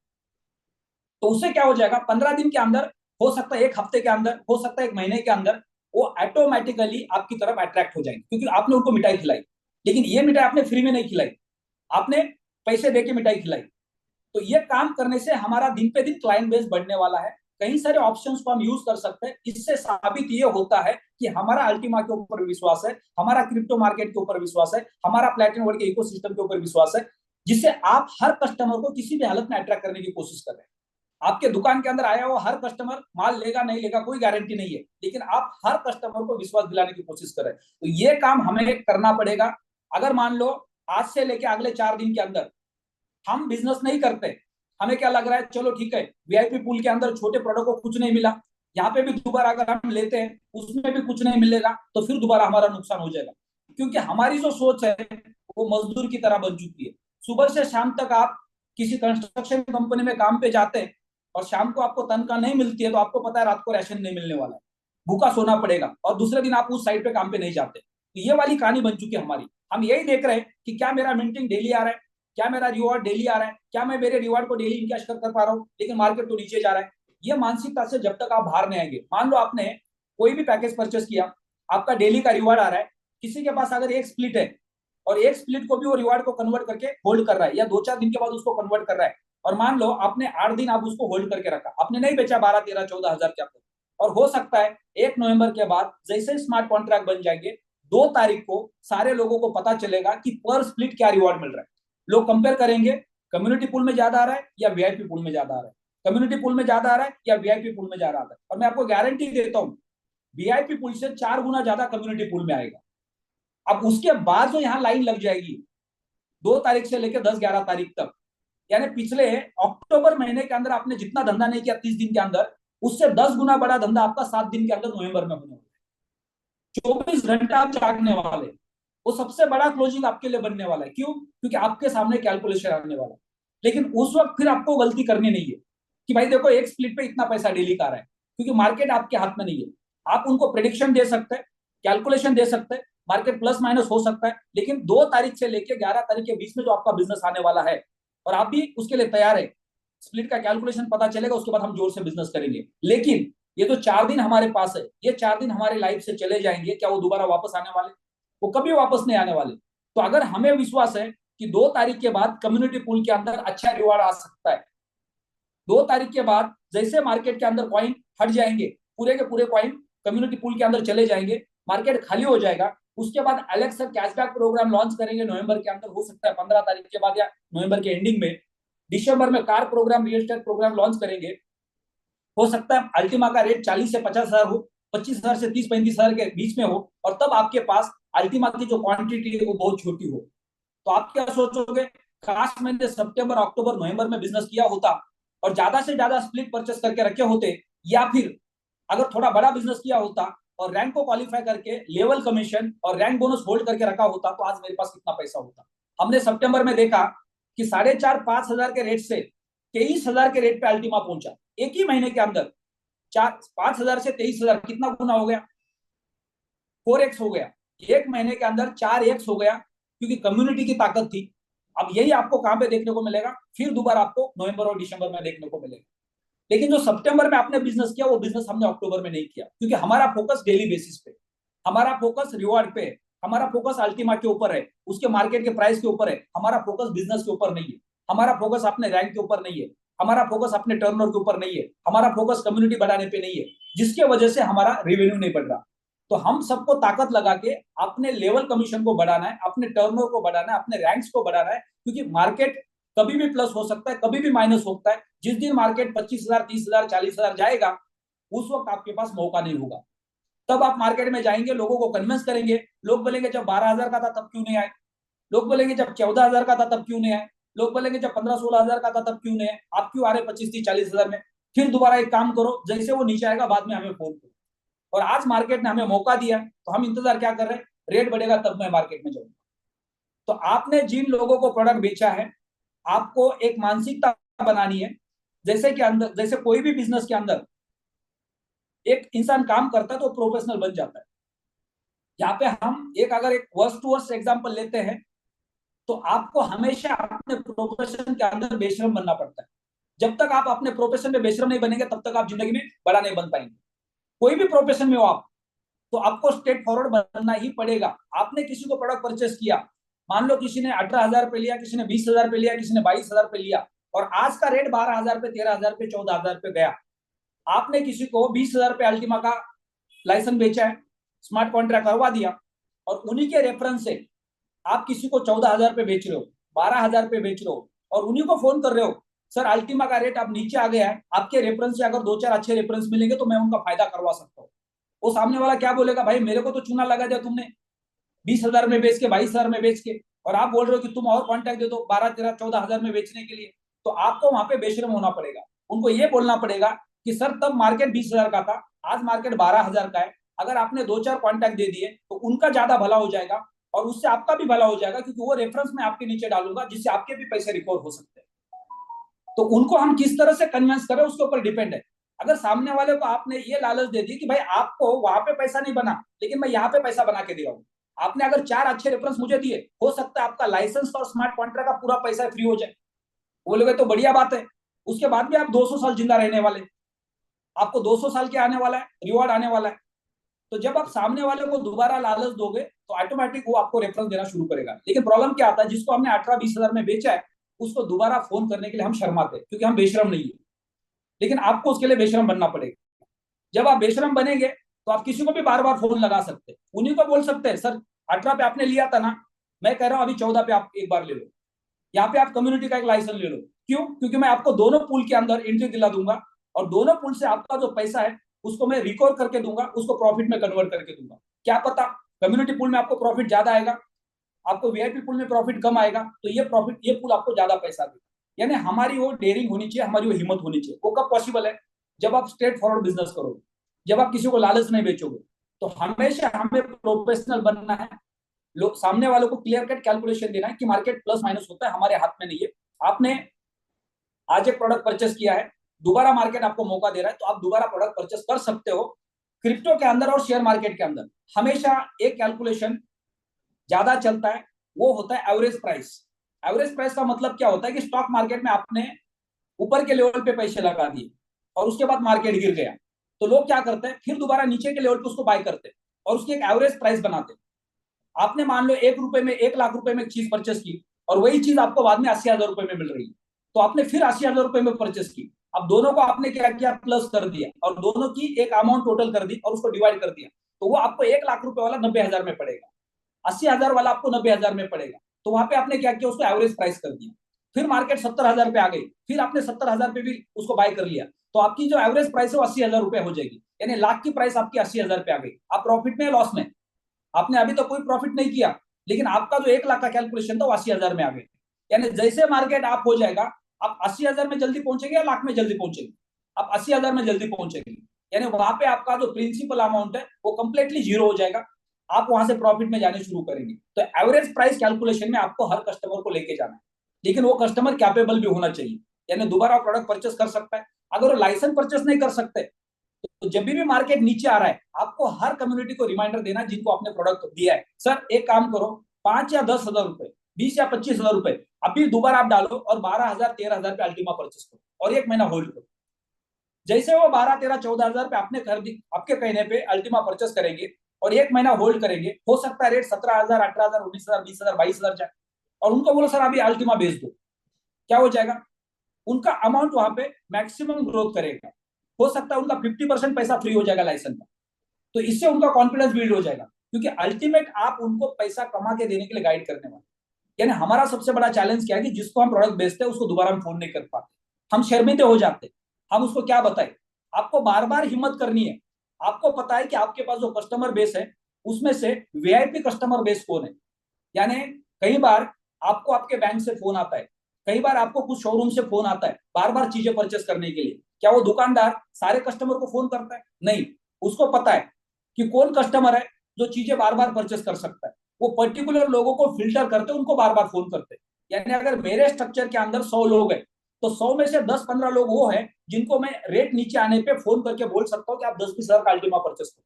तो उससे क्या हो जाएगा, 15 दिन के अंदर, हो सकता है एक हफ्ते के अंदर, हो सकता है एक महीने के अंदर, वो ऑटोमेटिकली आपकी तरफ अट्रैक्ट हो जाएंगे, क्योंकि आपने उनको मिठाई खिलाई। लेकिन ये मिठाई आपने फ्री में नहीं खिलाई, आपने पैसे देके मिठाई खिलाई। तो ये काम करने से हमारा दिन पे दिन क्लाइंट बेस बढ़ने वाला है। कई सारे ऑप्शंस को हम यूज कर सकते हैं। इससे साबित ये होता है कि हमारा अल्टीमा के ऊपर विश्वास है, हमारा क्रिप्टो मार्केट के ऊपर विश्वास है, हमारा प्लैटिनम वर्ल्ड के इकोसिस्टम के ऊपर विश्वास है, जिससे आप हर कस्टमर को किसी भी हालत में अट्रैक्ट करने की कोशिश कर रहे हैं। आपके दुकान के अंदर आया हुआ हर कस्टमर माल लेगा नहीं लेगा कोई गारंटी नहीं है, लेकिन आप हर कस्टमर को विश्वास दिलाने की कोशिश कर रहे हैं। तो ये काम हमें करना पड़ेगा। अगर मान लो आज से लेके अगले 4 दिन के अंदर हम बिजनेस नहीं करते, हमें क्या लग रहा है, चलो ठीक है वीआईपी पूल के अंदर छोटे प्रोडक्ट को कुछ नहीं मिला, यहाँ पे भी दोबारा अगर हम लेते हैं उसमें भी कुछ नहीं मिलेगा, तो फिर दोबारा हमारा नुकसान हो जाएगा। क्योंकि हमारी जो सोच है वो मजदूर की तरह बन चुकी है। सुबह से शाम तक आप किसी कंस्ट्रक्शन कंपनी में काम पे जाते हैं और शाम को आपको तनख्वाह नहीं मिलती है, तो आपको पता है रात को राशन नहीं मिलने वाला है, भूखा सोना पड़ेगा, और दूसरे दिन आप उस साइड पे काम पे नहीं जाते। तो ये वाली कहानी बन चुकी है हमारी। हम यही देख रहे हैं कि क्या मेरा मिंटिंग डेली आ रहा है, क्या मेरा रिवॉर्ड डेली आ रहा है, क्या मैं मेरे रिवॉर्ड को डेली इनकैश कर पा रहा हूँ, लेकिन मार्केट तो नीचे जा रहा है। ये मानसिकता से जब तक आप बाहर नहीं आएंगे, मान लो आपने कोई भी पैकेज परचेस किया, आपका डेली का रिवॉर्ड आ रहा है, किसी के पास अगर एक स्प्लिट है और एक स्प्लिट को भी वो रिवॉर्ड को कन्वर्ट करके होल्ड कर रहा है, या 2-4 दिन के बाद उसको कन्वर्ट कर रहा है, और मान लो आपने 8 दिन आप उसको होल्ड करके रखा, आपने नहीं बेचा 12 13 14 हजार के अंदर, और हो सकता है 1 नवंबर के बाद जैसे स्मार्ट कॉन्ट्रैक्ट बन जाएंगे, 2 तारीख को सारे लोगों को पता चलेगा कि पर स्प्लिट क्या रिवॉर्ड मिल रहा है। लोग कंपेयर करेंगे, कम्युनिटी पूल में ज्यादा आ रहा है या वीआईपी पूल में ज्यादा आ रहा है, कम्युनिटी पूल में ज्यादा आ रहा है या वीआईपी पूल में ज्यादा आ रहा है। और मैं आपको गारंटी देता हूं वीआईपी पूल से 4 गुना ज्यादा कम्युनिटी पूल में आएगा। अब उसके बाद जो यहाँ लाइन लग जाएगी 2 तारीख से लेकर 10-11 तारीख तक, यानी पिछले अक्टूबर महीने के अंदर आपने जितना धंधा नहीं किया 30 दिन के अंदर, उससे 10 गुना बड़ा धंधा आपका 7 दिन के अंदर नवंबर में होने वाला है। 24 घंटा आप जागने वाले, वो सबसे बड़ा क्लोजिंग आपके लिए बनने वाला है। क्यों? क्योंकि आपके सामने कैलकुलेशन आने वाला है। लेकिन उस वक्त फिर आपको गलती करनी नहीं है कि भाई देखो एक स्प्लिट पे इतना पैसा डेली का रहा है, क्योंकि मार्केट आपके हाथ में नहीं है। आप उनको प्रिडिक्शन दे सकते हैं, कैलकुलेशन दे सकते हैं, मार्केट प्लस माइनस हो सकता है, लेकिन 2 तारीख से लेकर 11 तारीख के बीच में जो आपका बिजनेस आने वाला है, और आप भी उसके लिए तैयार है, स्प्लिट का कैलकुलेशन पता चलेगा, उसके बाद हम जोर से बिजनेस करेंगे। लेकिन ये जो 4 दिन हमारे पास है, ये 4 दिन हमारे लाइफ से चले जाएंगे, क्या वो दोबारा वापस आने वाले? वो कभी वापस नहीं आने वाले। तो अगर हमें विश्वास है कि 2 तारीख के बाद कम्युनिटी पूल के अंदर अच्छा रिवार्ड आ सकता है, 2 तारीख के बाद जैसे मार्केट के अंदर कॉइन हट जाएंगे, पूरे के पूरे कॉइन कम्युनिटी पूल के अंदर चले जाएंगे, मार्केट खाली हो जाएगा, उसके बाद अलग से कैशबैक प्रोग्राम लॉन्च करेंगे नवंबर के अंदर, हो सकता है 15 तारीख के बाद या नवंबर के एंडिंग में। दिसंबर में car programme, real estate programme launch करेंगे, हो सकता है अल्टीमा का रेट 40 से 50 हजार हो, 25 हजार से 30-35 हजार के बीच में हो, और तब आपके पास अल्टीमा की जो क्वांटिटी है वो बहुत छोटी हो। तो आप क्या सोचोगे, काश मैंने सितंबर अक्टूबर नवंबर में बिजनेस किया होता और ज्यादा से ज्यादा स्प्लिट परचेस करके रखे होते, या फिर अगर थोड़ा बड़ा बिजनेस किया होता और रैंक को क्वालिफाई करके लेवल कमीशन और रैंक बोनस होल्ड करके रखा होता, तो आज मेरे पास कितना पैसा होता। हमने सितंबर में देखा कि 4.5-5 हजार के रेट से 23 हजार के रेट पे अल्टीमा पहुंचा, एक ही महीने के अंदर। 5 हजार से 23 हजार, कितना गुना हो गया? 4x हो गया। एक महीने के अंदर 4x हो गया, क्योंकि कम्युनिटी की ताकत थी। अब यही आपको कहां पे देखने को मिलेगा, फिर दोबारा आपको नवंबर और दिसंबर में देखने को मिलेगा। लेकिन जो सितंबर में आपने बिजनेस किया, वो बिजनेस हमने अक्टूबर में नहीं किया, क्योंकि हमारा फोकस डेली बेसिस पे, हमारा फोकस रिवॉर्ड पे है, हमारा फोकस अल्टीमा के ऊपर है, उसके मार्केट के प्राइस के ऊपर है, हमारा फोकस बिजनेस के ऊपर नहीं है, हमारा फोकस अपने रैंक के ऊपर नहीं है, हमारा फोकस अपने टर्नओवर के ऊपर नहीं है, हमारा फोकस कम्युनिटी बढ़ाने पे नहीं है, जिसके वजह से हमारा रेवेन्यू नहीं बढ़ रहा। तो हम सबको ताकत लगा के अपने लेवल कमीशन को बढ़ाना है, अपने टर्नओवर को बढ़ाना है, अपने रैंक्स को बढ़ाना है, क्योंकि मार्केट कभी भी प्लस हो सकता है, कभी भी माइनस होता है। जिस दिन मार्केट 25 हजार, 30 हजार, 40 हजार जाएगा, उस वक्त आपके पास मौका नहीं होगा। तब आप मार्केट में जाएंगे, लोगों को कन्विंस करेंगे, लोग बोलेंगे जब 12 हजार का था तब क्यों नहीं आए, लोग बोलेंगे जब 14 हजार का था तब क्यों नहीं आए, लोग बोलेंगे जब 15-16 हजार का था तब क्यों नहीं आए, आप क्यों आ रहे 25-30-40 हजार में? फिर दोबारा एक काम करो, जैसे वो नीचे आएगा बाद में हमें फोन करो। और आज मार्केट ने हमें मौका दिया तो हम इंतजार क्या कर रहे हैं, रेट बढ़ेगा तब मैं मार्केट में जाऊंगा। तो आपने जिन लोगों को प्रोडक्ट बेचा है, आपको एक मानसिकता बनानी है। जैसे कि अंदर, जैसे कोई भी बिजनेस के अंदर एक इंसान काम करता है तो प्रोफेशनल बन जाता है। यहाँ पे हम एक अगर एक वर्स्ट टू वर्स्ट एग्जाम्पल लेते हैं, तो आपको हमेशा अपने प्रोफेशन के अंदर बेशरम बनना पड़ता है। जब तक आप अपने प्रोफेशन में बेशरम नहीं बनेंगे तब तक आप जिंदगी में बड़ा नहीं बन पाएंगे। कोई भी प्रोफेशन में हो आप, तो आपको स्ट्रेट फॉरवर्ड बनना ही पड़ेगा। आपने किसी को प्रोडक्ट परचेस किया, मान लो किसी ने 18,000 पे लिया, किसी ने 20,000 पे लिया, किसी ने 22,000 पे लिया, और आज का रेट 12,000 पे, 13,000 पे, 14,000 पे गया। आपने किसी को 20,000 पे अल्टीमा का लाइसेंस बेचा है, स्मार्ट कॉन्ट्रैक्ट करवा दिया, और उन्हीं के रेफरेंस से आप किसी को 14,000 पे बेच रहे हो, 12,000 पे बेच रहे हो, और उन्हीं को फोन कर रहे हो, सर अल्टीमा का रेट अब नीचे आ गया है, आपके रेफरेंस से अगर 2-4 अच्छे रेफरेंस मिलेंगे तो मैं उनका फायदा करवा सकता हूँ। वो सामने वाला क्या बोलेगा, भाई मेरे को तो चूना लगा दिया तुमने 20,000 में बेच के, 22,000 में बेच के, और आप बोल रहे हो कि तुम और कॉन्टैक्ट दे दो 12-13-14,000 में बेचने के लिए। तो आपको वहां पे बेशरम होना पड़ेगा। उनको ये बोलना पड़ेगा कि सर तब मार्केट 20,000 का था, आज मार्केट 12,000 का है। अगर आपने 2-4 कॉन्टैक्ट दे दिए तो उनका ज्यादा भला हो जाएगा और उससे आपका भी भला हो जाएगा, क्योंकि वो रेफरेंस में आपके नीचे डालूंगा जिससे आपके भी पैसे रिकवर हो सकते हैं। तो उनको हम किस तरह से कन्विंस करें उसके ऊपर डिपेंड है। अगर सामने वाले को आपने ये लालच दे दी कि भाई आपको वहां पे पैसा नहीं बना लेकिन मैं यहाँ पे पैसा बना के दे रहा हूँ, आपने अगर 4 अच्छे रेफरेंस मुझे दिए, हो सकता है आपका लाइसेंस और स्मार्ट कॉन्ट्रैक्ट का पूरा पैसा फ्री हो जाए। बोलोगे तो बढ़िया बात है, उसके बाद भी आप 200 साल जिंदा रहने वाले, आपको 200 साल के आने वाला है, रिवॉर्ड आने वाला है। तो जब आप सामने वाले को दोबारा लालच दोगे तो ऑटोमेटिक वो आपको रेफरेंस देना शुरू करेगा। लेकिन प्रॉब्लम क्या आता है, जिसको हमने 18-20 हजार में बेचा है उसको दोबारा फोन करने के लिए हम शर्माते हैं, क्योंकि हम बेशरम नहीं है। लेकिन आपको उसके लिए बेशरम बनना पड़ेगा। जब आप बेशरम बनेंगे तो आप किसी को भी बार बार फोन लगा सकते हैं, उन्हीं को बोल सकते हैं सर 18 पे आपने लिया था ना, मैं कह रहा हूं अभी 14 पे आप एक बार ले लो, यहाँ पे आप कम्युनिटी का एक लाइसेंस ले लो। क्यों? क्योंकि मैं आपको दोनों पूल के अंदर एंट्री दिला दूंगा और दोनों पूल से आपका जो पैसा है उसको मैं रिकवर करके दूंगा, उसको प्रॉफिट में कन्वर्ट करके दूंगा। क्या पता कम्युनिटी पूल में आपको प्रॉफिट ज्यादा आएगा, आपको वीआईपी पूल में प्रॉफिट कम आएगा, तो ये प्रॉफिट, ये पूल आपको ज्यादा पैसा देगा। यानी हमारी वो डेयरिंग होनी चाहिए, हमारी वो हिम्मत होनी चाहिए। वो कब पॉसिबल है? जब आप स्ट्रेट फॉरवर्ड बिजनेस करोगे, जब आप किसी को लालच नहीं बेचोगे। तो हमेशा हमें प्रोफेशनल बनना है, लोग सामने वालों को क्लियर कट कैलकुलेशन देना है कि मार्केट प्लस माइनस होता है, हमारे हाथ में नहीं है। आपने आज एक प्रोडक्ट परचेस किया है, दोबारा मार्केट आपको मौका दे रहा है तो आप दोबारा प्रोडक्ट परचेस कर सकते हो। क्रिप्टो के अंदर और शेयर मार्केट के अंदर हमेशा एक कैलकुलेशन ज्यादा चलता है, वो होता है एवरेज प्राइस। एवरेज प्राइस का मतलब क्या होता है कि स्टॉक मार्केट में आपने ऊपर के लेवल पे पैसे लगा दिए और उसके बाद मार्केट गिर गया, तो लोग क्या करते हैं, फिर दोबारा नीचे के लेवल पे उसको बाय करते हैं और उसकी एक एवरेज प्राइस बनाते हैं। आपने मान लो 1 रुपए में, 1 लाख रुपए में एक चीज परचेस की और वही चीज आपको बाद में 80,000 रुपए में मिल रही है, तो आपने फिर 80,000 रुपए में परचेस की। अब दोनों को आपने क्या किया, प्लस कर दिया और दोनों की एक अमाउंट टोटल कर दी और उसको डिवाइड कर दिया, तो वो आपको 1 लाख रुपए वाला 90,000 में पड़ेगा, 80,000 वाला आपको 90,000 में पड़ेगा। तो वहां पे आपने क्या किया, उसको एवरेज प्राइस कर दिया। फिर मार्केट 70,000 पे आ गई, फिर आपने 70,000 पे भी उसको बाय कर लिया, तो आपकी जो एवरेज प्राइस है वो 80,000 रुपए हो जाएगी। यानी लाख की प्राइस आपकी 80,000 पे आ गई। आप प्रॉफिट में, लॉस में? आपने अभी तो कोई प्रॉफिट नहीं किया, लेकिन आपका जो 1 लाख का कैलकुलेशन था वो 80,000 में आ गए। यानी जैसे मार्केट आप हो जाएगा, आप 80,000 में जल्दी पहुंचेंगे या लाख में जल्दी पहुंचेंगे? आप 80,000 में जल्दी पहुंचेंगे। यानी वहां पे आपका जो प्रिंसिपल अमाउंट है वो कंप्लीटली जीरो हो जाएगा, आप वहां से प्रॉफिट में जाने शुरू करेंगे। तो एवरेज प्राइस कैलकुलेशन में आपको हर कस्टमर को लेके जाना है, लेकिन वो कस्टमर कैपेबल भी होना चाहिए, यानी दोबारा प्रोडक्ट परचेस कर सकता है। अगर वो लाइसेंस परचेस नहीं कर सकते तो जब भी मार्केट नीचे आ रहा है आपको हर कम्युनिटी को रिमाइंडर देना जिनको आपने प्रोडक्ट दिया है, सर एक काम करो, 5 या 10,000 रुपए, 20 या 25,000 रुपए अभी दोबारा आप डालो और 12,000 13,000 पे अल्टीमा परचेस करो और 1 महीना होल्ड करो। जैसे वो 12-13-14,000 पे आपने खरीदी, आपके कहने पे अल्टीमा परचेस करेंगे और 1 महीना होल्ड करेंगे, हो सकता है रेट 17,000 18,000 19,000 20,000 22,000 जाए, और उनको बोलो सर अभी अल्टीमा बेच दो, क्या हो जाएगा, उनका अमाउंट वहां पे मैक्सिमम ग्रोथ करेगा। हो सकता है उनका 50% पैसा फ्री हो जाएगा लाइसेंस का। तो इससे उनका कॉन्फिडेंस बिल्ड हो जाएगा, क्योंकि अल्टीमेट आप उनको पैसा कमा के देने के लिए गाइड करने वाले। यानी हमारा सबसे बड़ा चैलेंज क्या है कि जिसको हम प्रोडक्ट बेचते हैं उसको दोबारा हम फोन नहीं कर पाते, हम शर्मिंदे हो जाते हैं। हम उसको क्या बताएं? आपको बार बार हिम्मत करनी है। आपको पता है कि आपके पास जो कस्टमर बेस है उसमें से वीआईपी कस्टमर बेस कौन है। यानी कई बार आपको आपके बैंक से फोन आता है, कई बार आपको कुछ शोरूम से फोन आता है बार बार चीजें परचेस करने के लिए। क्या वो दुकानदार सारे कस्टमर को फोन करता है? नहीं, उसको पता है कि कौन कस्टमर है जो चीजें बार बार परचेस कर सकता है। वो पर्टिकुलर लोगों को फिल्टर करते, उनको बार बार फोन करते। यानी अगर मेरे स्ट्रक्चर के अंदर 100 लोग हैं तो 100 में से 10-15 लोग वो हैं जिनको मैं रेट नीचे आने पे फोन करके बोल सकता हूँ कि आप 10-20 हजार का अल्टीमा परचेस करो।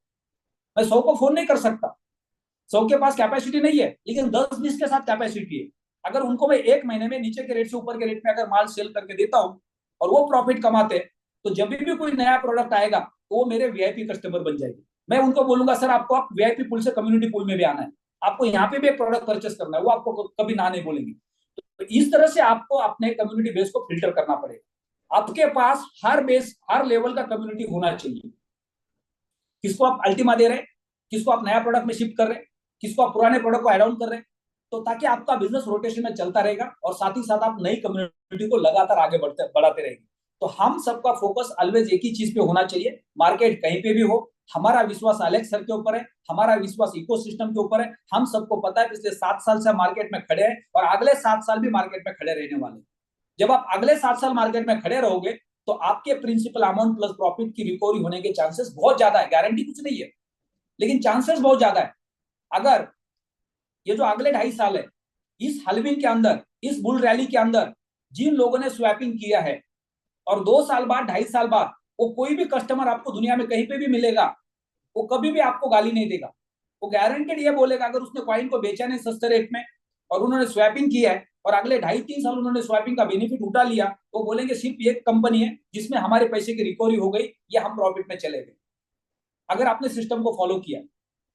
मैं 100 को फोन नहीं कर सकता, 100 के पास कैपेसिटी नहीं है, लेकिन 10-20 के साथ कैपेसिटी है। अगर उनको मैं एक महीने में नीचे के रेट से ऊपर के रेट में अगर माल सेल करके देता हूं और वो प्रॉफिट कमाते हैं, तो जब भी कोई नया प्रोडक्ट आएगा तो वो मेरे वीआईपी कस्टमर बन जाएगी। मैं उनको बोलूंगा सर आपको आप वीआईपी पूल से कम्युनिटी पूल में भी आना है, आपको यहाँ पे भी एक प्रोडक्ट परचेस करना है, वो आपको कभी ना नहीं बोलेंगे। तो इस तरह से आपको अपने कम्युनिटी बेस को फिल्टर करना पड़ेगा। आपके पास हर बेस हर लेवल का कम्युनिटी होना चाहिए। किसको आप अल्टीमा दे रहे हैं, किसको आप नया प्रोडक्ट में शिफ्ट कर रहे हैं, किसको आप पुराने प्रोडक्ट को एड ऑन कर रहे हैं, तो ताकि आपका बिजनेस रोटेशन में चलता रहेगा और साथ ही साथ आप नई कम्युनिटी को लगातार आगे बढ़ाते रहेंगे। तो हम सबका फोकस ऑलवेज एक ही चीज पे होना चाहिए, मार्केट कहीं पे भी हो। हमारा विश्वास अलेक्स सर के ऊपर है, हमारा विश्वास इकोसिस्टम के ऊपर है। हम सबको पता है पिछले 7 साल से मार्केट में खड़े हैं और अगले 7 साल भी मार्केट में खड़े रहने वाले। जब आप अगले 7 साल मार्केट में खड़े रहोगे तो आपके प्रिंसिपल अमाउंट प्लस प्रॉफिट की रिकवरी होने के चांसेस बहुत ज्यादा है। गारंटी कुछ नहीं है, लेकिन चांसेस बहुत ज्यादा है। अगर ये जो अगले 2.5 साल है, इस हलविन के अंदर, इस बुल रैली के अंदर जिन लोगों ने स्वैपिंग किया है और 2 साल बाद 2.5 साल बाद वो कोई भी कस्टमर आपको दुनिया में कहीं पे भी मिलेगा, वो कभी भी आपको गाली नहीं देगा। वो गारंटेड ये बोलेगा अगर उसने कॉइन को बेचा नहीं सस्ते रेट में और उन्होंने स्वैपिंग किया है और अगले 2.5-3 साल उन्होंने स्वैपिंग का बेनिफिट उठा लिया, वो बोलेंगे सिर्फ एक कंपनी है जिसमें हमारे पैसे की रिकवरी हो गई या हम प्रॉफिट में चले गए। अगर आपने सिस्टम को फॉलो किया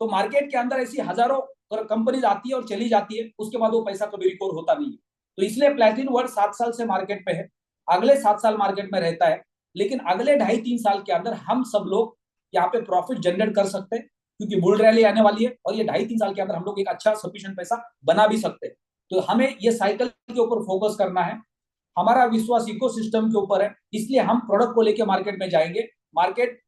तो मार्केट के अंदर ऐसी हजारों कंपनीज आती है और चली जाती है, उसके बाद वो पैसा कभी रिकवर होता नहीं है। तो इसलिए प्लैटिन वर्ल्ड 7 साल से मार्केट में है, अगले 7 साल मार्केट में रहता है, लेकिन अगले 2.5-3 साल के अंदर हम सब लोग यहाँ पे प्रॉफिट जनरेट कर सकते हैं क्योंकि बुल रैली आने वाली है और ये 2.5-3 साल के अंदर हम लोग एक अच्छा सफिशिएंट पैसा बना भी सकते हैं। तो हमें ये साइकिल के ऊपर फोकस करना है। हमारा विश्वास इकोसिस्टम के ऊपर है, इसलिए हम प्रोडक्ट को लेकर मार्केट में जाएंगे। मार्केट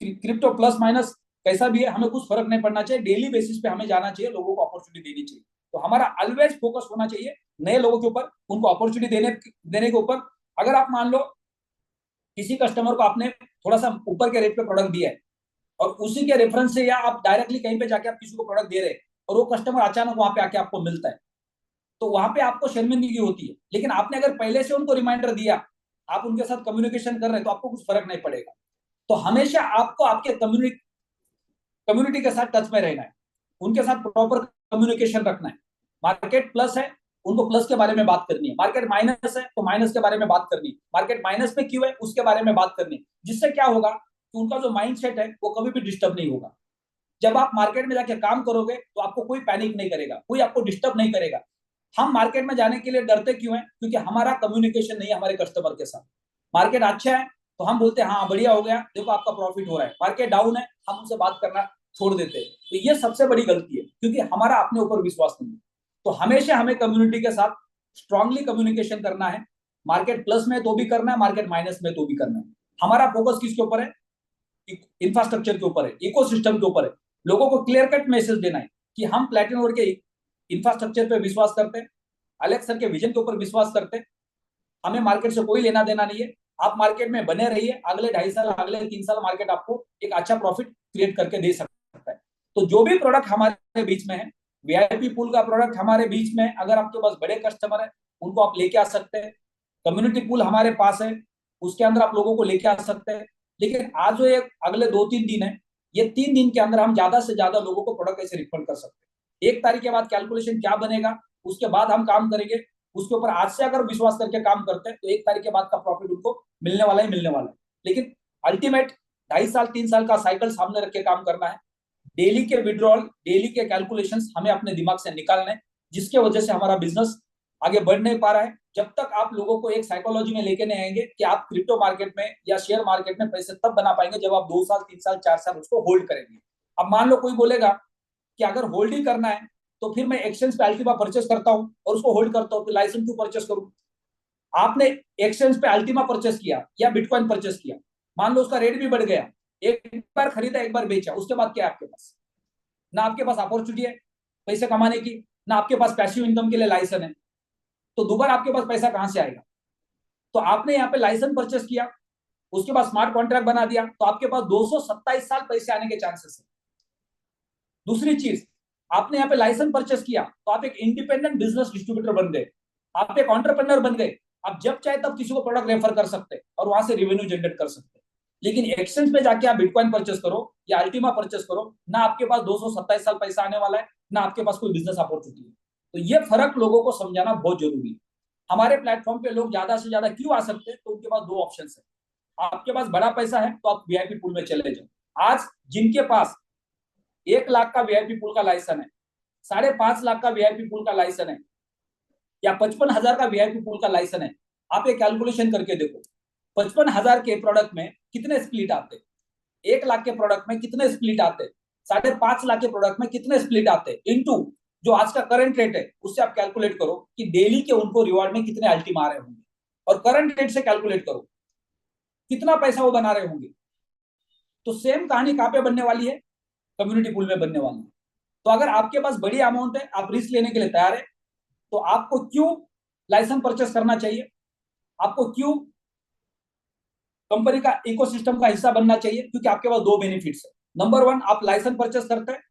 क्रिप्टो प्लस माइनस कैसा भी है, हमें कुछ फर्क नहीं पड़ना चाहिए, डेली बेसिस पे हमें जाना चाहिए, लोगों को अपॉर्चुनिटी देनी चाहिए। तो हमारा ऑलवेज फोकस होना चाहिए नए लोगों के ऊपर, उनको अपॉर्चुनिटी देने के ऊपर। अगर आप मान लो किसी कस्टमर को आपने थोड़ा सा ऊपर के रेट पे प्रोडक्ट दिया है और उसी के रेफरेंस से या आप डायरेक्टली कहीं पे जाके आप किसी को प्रोडक्ट दे रहे हैं और वो कस्टमर अचानक वहां पे आके आपको मिलता है, तो वहां पे आपको शर्मिंदगी होती है। लेकिन आपने अगर पहले से उनको रिमाइंडर दिया, आप उनके साथ कम्युनिकेशन कर रहे हैं, तो आपको कुछ फर्क नहीं पड़ेगा। तो हमेशा आपको आपके कम्युनिटी के साथ टच में रहना है, उनके साथ प्रॉपर कम्युनिकेशन रखना है। मार्केट प्लस है, उनको प्लस के बारे में बात करनी है, मार्केट माइनस है तो माइनस के बारे में बात करनी है, मार्केट माइनस में क्यों है उसके बारे में बात करनी है। जिससे क्या होगा कि उनका जो माइंडसेट है वो कभी भी डिस्टर्ब नहीं होगा। जब आप मार्केट में जाके काम करोगे तो आपको कोई पैनिक नहीं करेगा, कोई आपको डिस्टर्ब नहीं करेगा। हम मार्केट में जाने के लिए डरते क्यों हैं? क्योंकि हमारा कम्युनिकेशन नहीं है हमारे कस्टमर के साथ। मार्केट अच्छा है तो हम बोलते हैं हाँ बढ़िया हो गया, देखो आपका प्रॉफिट हो रहा है। मार्केट डाउन है, हम उनसे बात करना छोड़ देते हैं। तो ये सबसे बड़ी गलती है, क्योंकि हमारा अपने ऊपर विश्वास नहीं है। तो हमेशा हमें कम्युनिटी के साथ स्ट्रांगली कम्युनिकेशन करना है। मार्केट प्लस में तो भी करना है, मार्केट माइनस में तो भी करना है। हमारा फोकस किसके ऊपर है? इंफ्रास्ट्रक्चर के ऊपर है, इकोसिस्टम के ऊपर है। लोगों को क्लियर कट मैसेज देना है कि हम प्लैटिनम के इंफ्रास्ट्रक्चर पे विश्वास करते हैं, अलेक्स सर के विजन के ऊपर विश्वास करते हैं। हमें मार्केट से कोई लेना देना नहीं है। आप मार्केट में बने रहिए, अगले 2.5 साल अगले 3 साल मार्केट आपको एक अच्छा प्रॉफिट क्रिएट करके दे सकता है। तो जो भी प्रोडक्ट हमारे बीच में है, वीआईपी पूल का प्रोडक्ट हमारे बीच में, अगर आपके पास बड़े कस्टमर है उनको आप लेके आ सकते हैं। कम्युनिटी पूल हमारे पास है, उसके अंदर आप लोगों को लेके आ सकते हैं। लेकिन आज जो एक अगले 2-3 दिन है, ये 3 दिन के अंदर हम ज्यादा से ज्यादा लोगों को प्रोडक्ट कैसे रिफंड कर सकते हैं। 1 तारीख के बाद कैलकुलेशन क्या बनेगा उसके बाद हम काम करेंगे। उसके ऊपर आज से अगर विश्वास करके काम करते हैं तो 1 तारीख के बाद का प्रॉफिट उनको मिलने वाला ही मिलने वाला है। लेकिन अल्टीमेट 2.5 साल 3 साल का साइकिल सामने रख के काम करना है। डेली के विड्रॉल, डेली के कैलकुलेशंस हमें अपने दिमाग से निकालने हैं, जिसके वजह से हमारा बिजनेस आगे बढ़ नहीं पा रहा है। जब तक आप लोगों को एक साइकोलॉजी में लेके नहीं आएंगे कि आप क्रिप्टो मार्केट में या शेयर मार्केट में पैसे तब बना पाएंगे जब आप 2 साल 3 साल 4 साल उसको होल्ड करेंगे। अब मान लो कोई बोलेगा कि अगर होल्ड ही करना है तो फिर मैं एक्सचेंज पे अल्टीमा परचेस करता हूं और उसको होल्ड करता हूं, फिर लाइसेंस क्यों परचेस करूं? आपने एक्सचेंज पे अल्टीमा परचेस किया या बिटकॉइन परचेस किया, मान लो उसका रेट भी बढ़ गया, एक बार खरीदा एक बार बेचा, उसके बाद क्या है आपके पास? ना आपके पास अपॉर्चुनिटी है पैसे कमाने की, ना आपके पास पैसिव इनकम के लिए लाइसेंस है। तो दोबारा आपके पास पैसा कहां से आएगा? तो आपने यहाँ पे लाइसेंस परचेस किया, उसके बाद स्मार्ट कॉन्ट्रैक्ट बना दिया, तो आपके पास 227 साल पैसे आने के चांसेस है। दूसरी चीज, आपने यहाँ पे लाइसेंस परचेस किया तो आप एक इंडिपेंडेंट बिजनेस डिस्ट्रीब्यूटर बन गए, आप एक एंटरप्रेन्योर बन गए। आप जब चाहे तब किसी को प्रोडक्ट रेफर कर सकते और वहां से रेवेन्यू जनरेट कर सकते। लेकिन एक्सचेंज पे जाके आप बिटकॉइन परचेस करो या अल्टीमा परचेस करो, ना आपके पास 227 साल पैसा आने वाला है, ना आपके पास कोई बिजनेस अपॉर्चुनिटी है। तो ये फर्क लोगों को समझाना बहुत जरूरी है। हमारे प्लेटफॉर्म पे लोग ज्यादा से ज्यादा क्यों आ सकते हैं? तो उनके पास दो ऑप्शन है। आपके पास बड़ा पैसा है तो आप वीआईपी पूल में चले जाओ। आज जिनके पास 1 लाख का वीआईपी पूल का लाइसेंस है, 5.5 लाख का वीआईपी पूल का लाइसेंस है, या 55,000 का वीआईपी पूल का लाइसेंस है, आप ये कैलकुलेशन करके देखो 55,000 के प्रोडक्ट में कितने स्प्लिट आते, 1 लाख के प्रोडक्ट में कितने स्प्लिट आते, 5.5 लाख के प्रोडक्ट में कितने स्प्लिट आते, इनटू जो आज का करंट रेट है उससे आप कैलकुलेट करो कि डेली के उनको रिवॉर्ड में कितने अल्टीमा आ रहे होंगे, और करंट रेट से कैलकुलेट करो कितना पैसा वो बना रहे होंगे। तो सेम कहानी कहां पे बनने वाली है? कम्युनिटी पूल में बनने वाली है। तो अगर आपके पास बड़ी अमाउंट है, आप रिस्क लेने के लिए तैयार है, तो आपको क्यों लाइसेंस परचेस करना चाहिए? आपको क्यों कंपनी का इकोसिस्टम का हिस्सा बनना चाहिए? क्योंकि आपके पास दो बेनिफिट्स है। नंबर 1, आप लाइसेंस परचेस करते हैं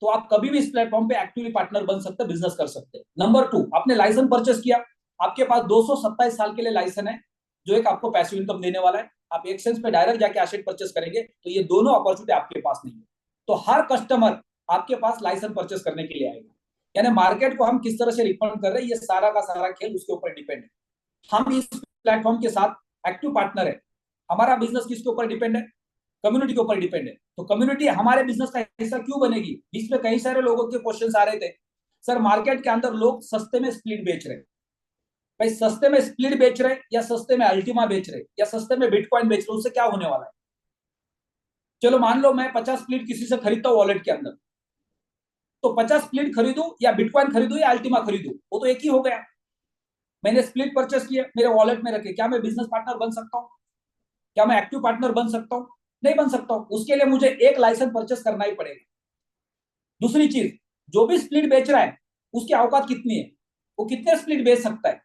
तो आप कभी भी इस प्लेटफॉर्म पे एक्टिवली पार्टनर बन सकते हैं, बिजनेस कर सकते हैं। नंबर 2, आपने लाइसेंस परचेस किया, आपके पास 227 साल के लिए लाइसेंस है जो एक आपको पैसिव इनकम देने वाला है। आप एक्सचेंज पे डायरेक्ट जाके एसेट परचेस करेंगे तो ये दोनों अपॉर्चुनिटी आपके पास नहीं है। तो हर कस्टमर आपके पास लाइसेंस परचेस करने के लिए आएगा। यानी मार्केट को हम किस तरह से रिकमेंड कर रहे हैं, ये सारा का सारा खेल उसके ऊपर डिपेंड है। हम इस प्लेटफॉर्म के साथ एक्टिव पार्टनर है। हमारा बिजनेस किसके ऊपर डिपेंड है? कम्युनिटी के ऊपर डिपेंड है। तो कम्युनिटी हमारे बिजनेस का हिस्सा क्यों बनेगी? इसमें कई सारे लोगों के क्वेश्चंस आ रहे थे, सर मार्केट के अंदर लोग सस्ते में स्प्लिट बेच रहे हैं। भाई सस्ते में स्प्लिट बेच रहे या सस्ते में अल्टीमा बेच रहे या सस्ते में बिटकॉइन बेच रहे, उससे क्या होने वाला है? चलो मान लो मैं 50 स्प्लिट किसी से खरीदता हूं वॉलेट के अंदर, तो 50 स्प्लिट खरीदू या बिटकॉइन खरीदू या अल्टीमा खरीदू, वो तो एक ही हो गया। मैंने स्प्लिट परचेस किया, मेरे वॉलेट में रखे, क्या मैं बिजनेस पार्टनर बन सकता हूं? क्या मैं एक्टिव पार्टनर बन सकता हूं? नहीं बन सकता हूं। उसके लिए मुझे एक लाइसेंस परचेस करना ही पड़ेगा। दूसरी चीज, जो भी स्प्लिट बेच रहा है उसकी औकात कितनी है, वो कितने स्प्लिट बेच सकता है?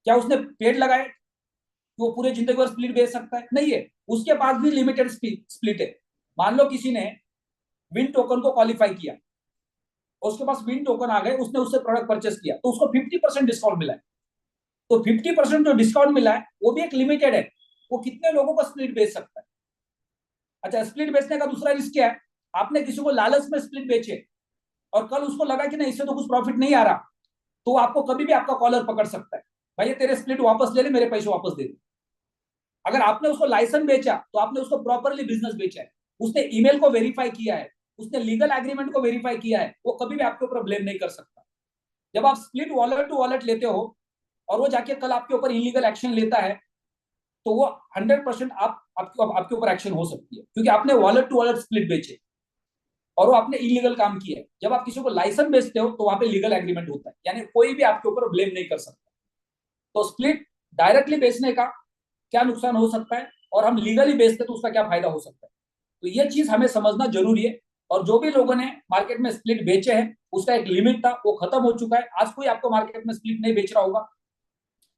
क्या उसने पेड़ लगाए कि वो पूरे जिंदगी भर स्प्लिट बेच सकता है? नहीं है, उसके पास भी लिमिटेड स्प्लिट है। मान लो किसी ने विन टोकन को क्वालिफाई किया, उसके पास विन टोकन आ गए, उसने उससे प्रोडक्ट परचेस किया तो उसको 50% डिस्काउंट मिला है। तो 50% जो डिस्काउंट मिला है वो भी एक लिमिटेड है, वो कितने लोगों को स्प्लिट बेच सकता है? अच्छा, स्प्लिट बेचने का दूसरा रिस्क क्या है? आपने किसी को लालच में स्प्लिट बेचे और कल उसको लगा कि नहीं इससे तो कुछ प्रॉफिट नहीं आ रहा, तो आपको कभी भी आपका कॉलर पकड़ सकता है, भाई तेरे स्प्लिट वापस ले ले, मेरे पैसे वापस दे दे। अगर आपने उसको लाइसेंस बेचा तो आपने उसको प्रॉपरली बिजनेस बेचा है, उसने ईमेल को वेरीफाई किया है, उसने लीगल एग्रीमेंट को वेरीफाई किया है, वो कभी भी आपके ऊपर ब्लेम नहीं कर सकता। जब आप स्प्लिट वॉलेट टू वॉलेट लेते हो और वो जाके कल आपके ऊपर इलीगल एक्शन लेता है, तो वो 100% आपके ऊपर एक्शन हो सकती है, क्योंकि आपने वॉलेट टू वॉलेट स्प्लिट बेचे और वो आपने इलीगल काम किया है। जब आप किसी को लाइसेंस बेचते हो तो वहां पे लीगल एग्रीमेंट होता है, यानी कोई भी आपके ऊपर ब्लेम नहीं कर सकता। तो स्प्लिट डायरेक्टली बेचने का क्या नुकसान हो सकता है और हम लीगली बेचते तो उसका क्या फायदा हो सकता है, तो ये चीज हमें समझना जरूरी है। और जो भी लोगों ने मार्केट में स्प्लिट बेचे हैं उसका एक लिमिट था, वो खत्म हो चुका है। आज कोई आपको मार्केट में स्प्लिट नहीं बेच रहा होगा,